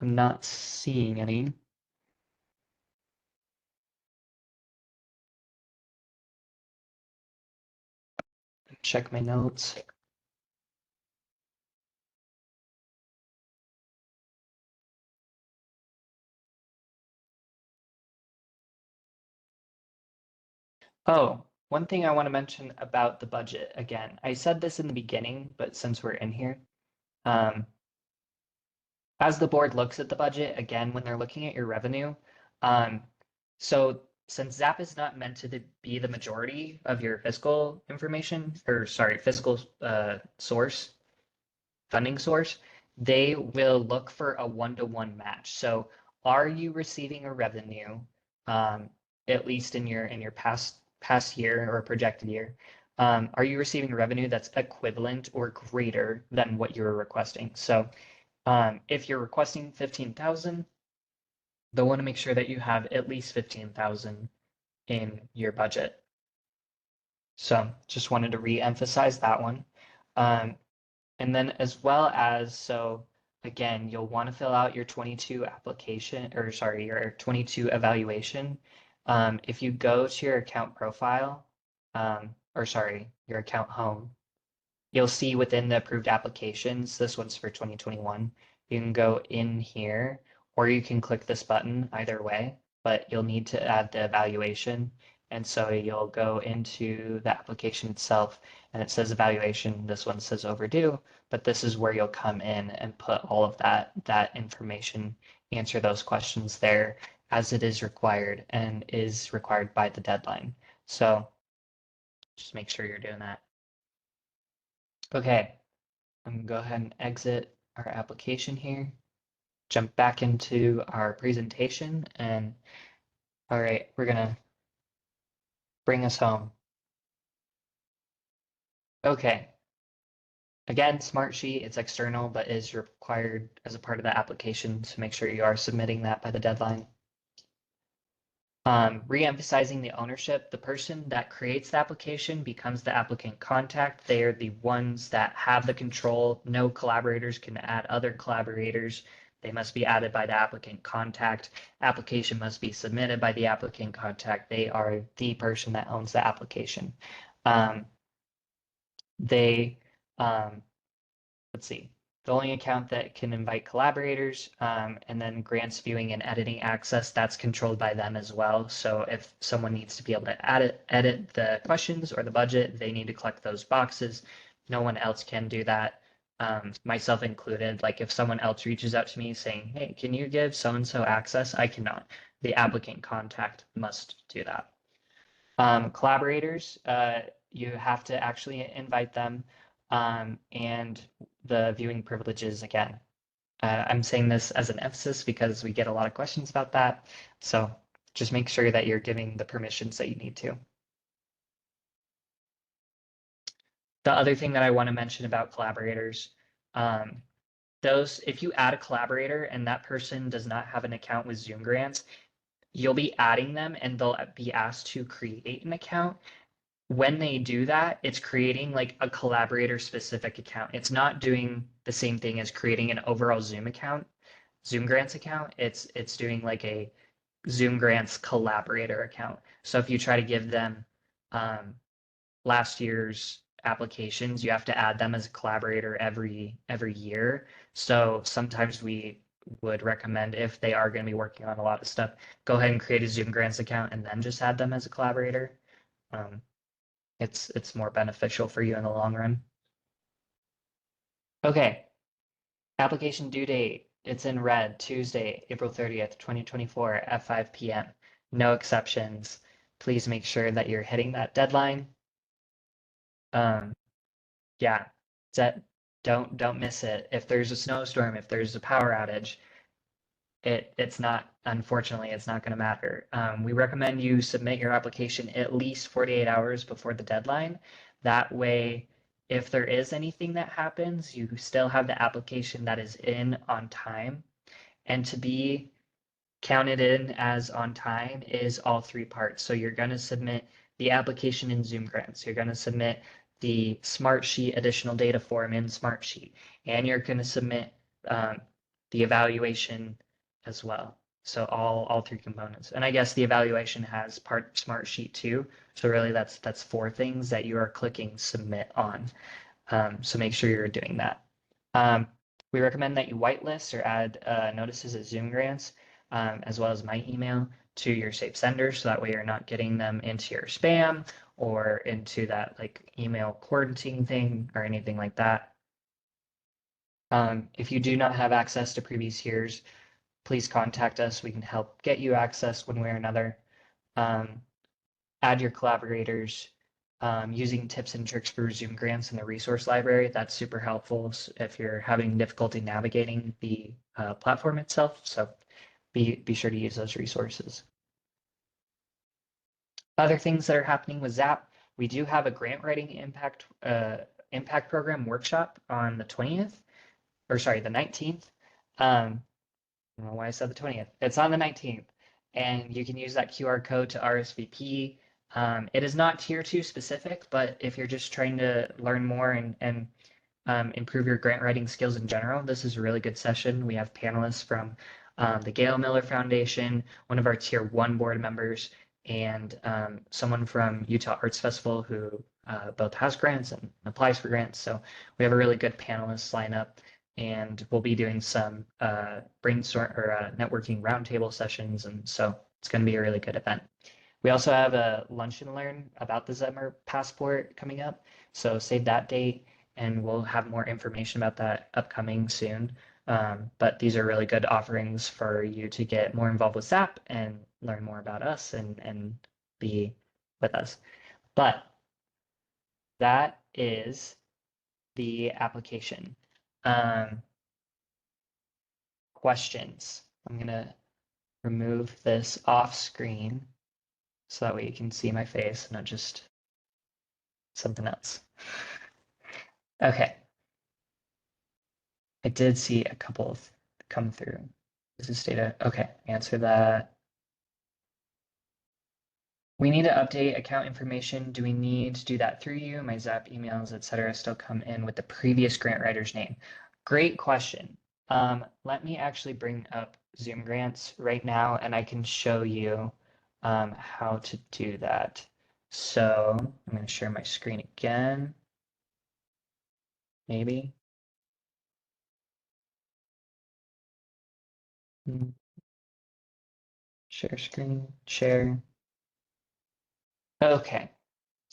I'm not seeing any. Check my notes. Oh, one thing I want to mention about the budget again. I said this in the beginning, but since we're in here, as the board looks at the budget, again, when they're looking at your revenue, so since ZAP is not meant to be the majority of your fiscal information, or sorry, fiscal source, funding source, they will look for a one-to-one match. So are you receiving a revenue, at least in your past year or projected year? Are you receiving a revenue that's equivalent or greater than what you're requesting? So if you're requesting 15,000, they'll want to make sure that you have at least 15,000 in your budget. So just wanted to re-emphasize that one. And then as well as, so again, you'll want to fill out your 22 application, or sorry, your 22 evaluation. If you go to your account profile, or sorry, your account home, you'll see within the approved applications, this one's for 2021, you can go in here, or you can click this button either way, but you'll need to add the evaluation. And so you'll go into the application itself and it says evaluation. This one says overdue, but this is where you'll come in and put all of that information, answer those questions there as it is required and is required by the deadline. So just make sure you're doing that. Okay, I'm gonna go ahead and exit our application here, jump back into our presentation, and all right, we're gonna bring us home. Okay. Again, Smartsheet, it's external, but is required as a part of the application, so make sure you are submitting that by the deadline. Re-emphasizing the ownership, the person that creates the application becomes the applicant contact. They are the ones that have the control. No collaborators can add other collaborators. They must be added by the applicant contact. Application must be submitted by the applicant contact. They are the person that owns the application. Let's see, the only account that can invite collaborators, and then grants viewing and editing access, that's controlled by them as well. So if someone needs to be able to edit the questions or the budget, they need to collect those boxes. No one else can do that. myself included. Like if someone else reaches out to me saying, hey, can you give so-and-so access? I cannot. The applicant contact must do that. Collaborators, you have to actually invite them, and the viewing privileges again. I'm saying this as an emphasis because we get a lot of questions about that. So just make sure that you're giving the permissions that you need to. The other thing that I want to mention about collaborators, if you add a collaborator and that person does not have an account with ZoomGrants, you'll be adding them and they'll be asked to create an account. When they do that, it's creating like a collaborator specific account. It's not doing the same thing as creating an overall Zoom account, ZoomGrants account. It's doing like a ZoomGrants collaborator account. So if you try to give them last year's applications, you have to add them as a collaborator every year. So sometimes we would recommend, if they are going to be working on a lot of stuff, go ahead and create a ZoomGrants account and then just add them as a collaborator. It's more beneficial for you in the long run. Okay, application due date. It's in red, Tuesday, April 30th, 2024 at 5 p.m. No exceptions. Please make sure that you're hitting that deadline. Yeah, don't miss it. If there's a snowstorm, if there's a power outage, it's not, unfortunately, it's not going to matter. We recommend you submit your application at least 48 hours before the deadline. That way, if there is anything that happens, you still have the application that is in on time. And to be counted in as on time is all three parts. So you're going to submit the application in ZoomGrants. You're going to submit the Smartsheet additional data form in Smartsheet, and you're going to submit the evaluation as well. So all three components. And I guess the evaluation has part Smartsheet too. So really that's four things that you are clicking submit on. So make sure you're doing that. We recommend that you whitelist or add notices at ZoomGrants, as well as my email, to your safe sender, so that way you're not getting them into your spam or into that like email quarantine thing or anything like that. If you do not have access to previous years, please contact us. We can help get you access one way or another. Add your collaborators using tips and tricks for ZoomGrants in the resource library. That's super helpful if you're having difficulty navigating the platform itself. So be sure to use those resources. Other things that are happening with ZAP, we do have a grant writing impact program workshop on the 20th, or sorry, the 19th. I don't know why I said the 20th. It's on the 19th, and you can use that QR code to RSVP. It is not tier 2 specific, but if you're just trying to learn more and improve your grant writing skills in general, this is a really good session. We have panelists from the Gail Miller Foundation, one of our tier 1 board members, and someone from Utah Arts Festival who both has grants and applies for grants. So we have a really good panelist lineup, and we'll be doing some brainstorm or networking roundtable sessions. And so it's going to be a really good event. We also have a lunch and learn about the Zedmer passport coming up. So save that date, and we'll have more information about that upcoming soon. But these are really good offerings for you to get more involved with ZAP and learn more about us and be with us. But that is the application. Questions. I'm going to remove this off screen so that way you can see my face, not just something else. Okay. I did see a couple come through. This is data. Okay, answer that. We need to update account information. Do we need to do that through you? My ZAP emails, etc., still come in with the previous grant writer's name. Great question. Let me actually bring up ZoomGrants right now, and I can show you how to do that. So I'm going to share my screen again. Maybe. Share screen, share. Okay,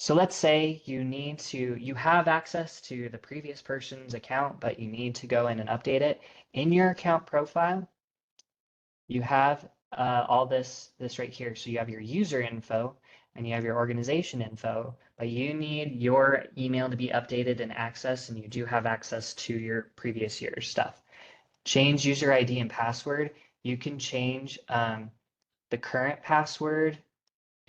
So let's say you have access to the previous person's account, but you need to go in and update it. In your account profile, you have all this right here. So you have your user info and you have your organization info, but you need your email to be updated and accessed, and you do have access to your previous year's stuff. Change user ID and password. You can change the current password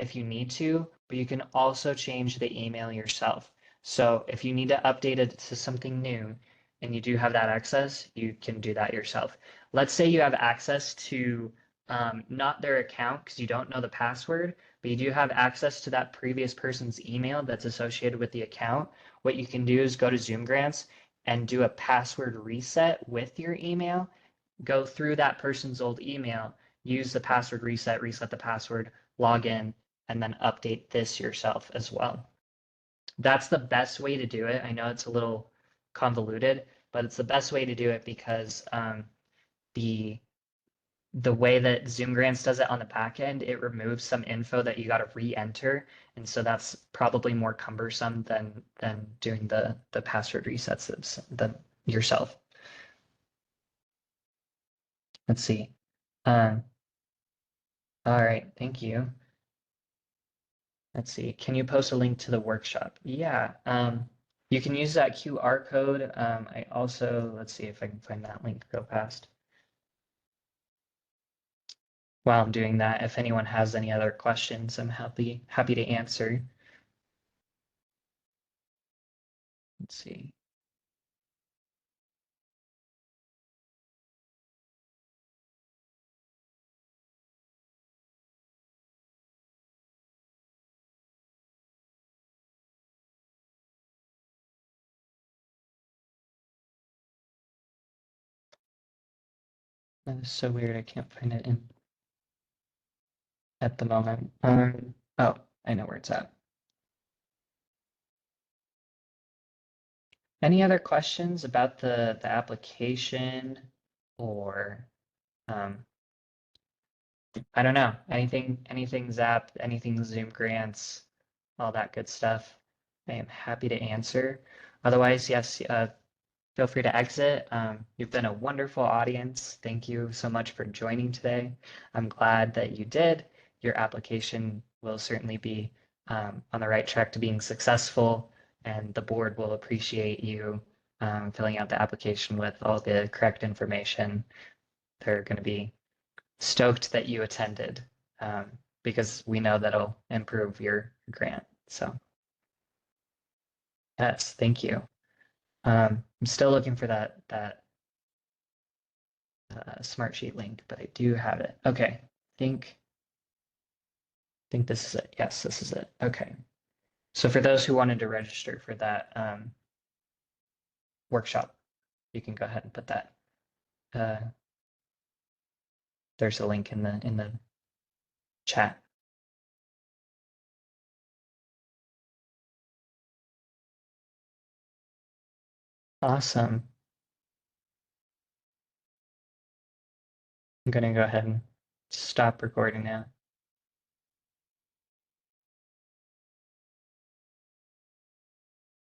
if you need to, but you can also change the email yourself. So if you need to update it to something new and you do have that access, you can do that yourself. Let's say you have access to not their account because you don't know the password, but you do have access to that previous person's email that's associated with the account. What you can do is go to ZoomGrants and do a password reset with your email, go through that person's old email, use the password reset, reset the password, log in, and then update this yourself as well. That's the best way to do it. I know it's a little convoluted, but it's the best way to do it because the way that ZoomGrants does it on the back end, it removes some info that you got to re-enter, and so that's probably more cumbersome than doing the password resets than yourself. Let's see. All right, thank you. Let's see, can you post a link to the workshop? Yeah, you can use that QR code. I also, let's see if I can find that link real fast. While I'm doing that, if anyone has any other questions, I'm happy to answer. Let's see. That is so weird. I can't find it in at the moment. Oh, I know where it's at. Any other questions about the application or I don't know, anything ZAP, anything ZoomGrants, all that good stuff. I am happy to answer. Otherwise, yes, feel free to exit. You've been a wonderful audience. Thank you so much for joining today. I'm glad that you did. Your application will certainly be on the right track to being successful, and the board will appreciate you filling out the application with all the correct information. They're going to be stoked that you attended because we know that'll improve your grant. So yes, thank you. I'm still looking for that Smartsheet link, but I do have it. Okay, think this is it. Yes, this is it. Okay. So for those who wanted to register for that workshop, you can go ahead and put that. There's a link in the chat. Awesome. I'm gonna go ahead and stop recording now.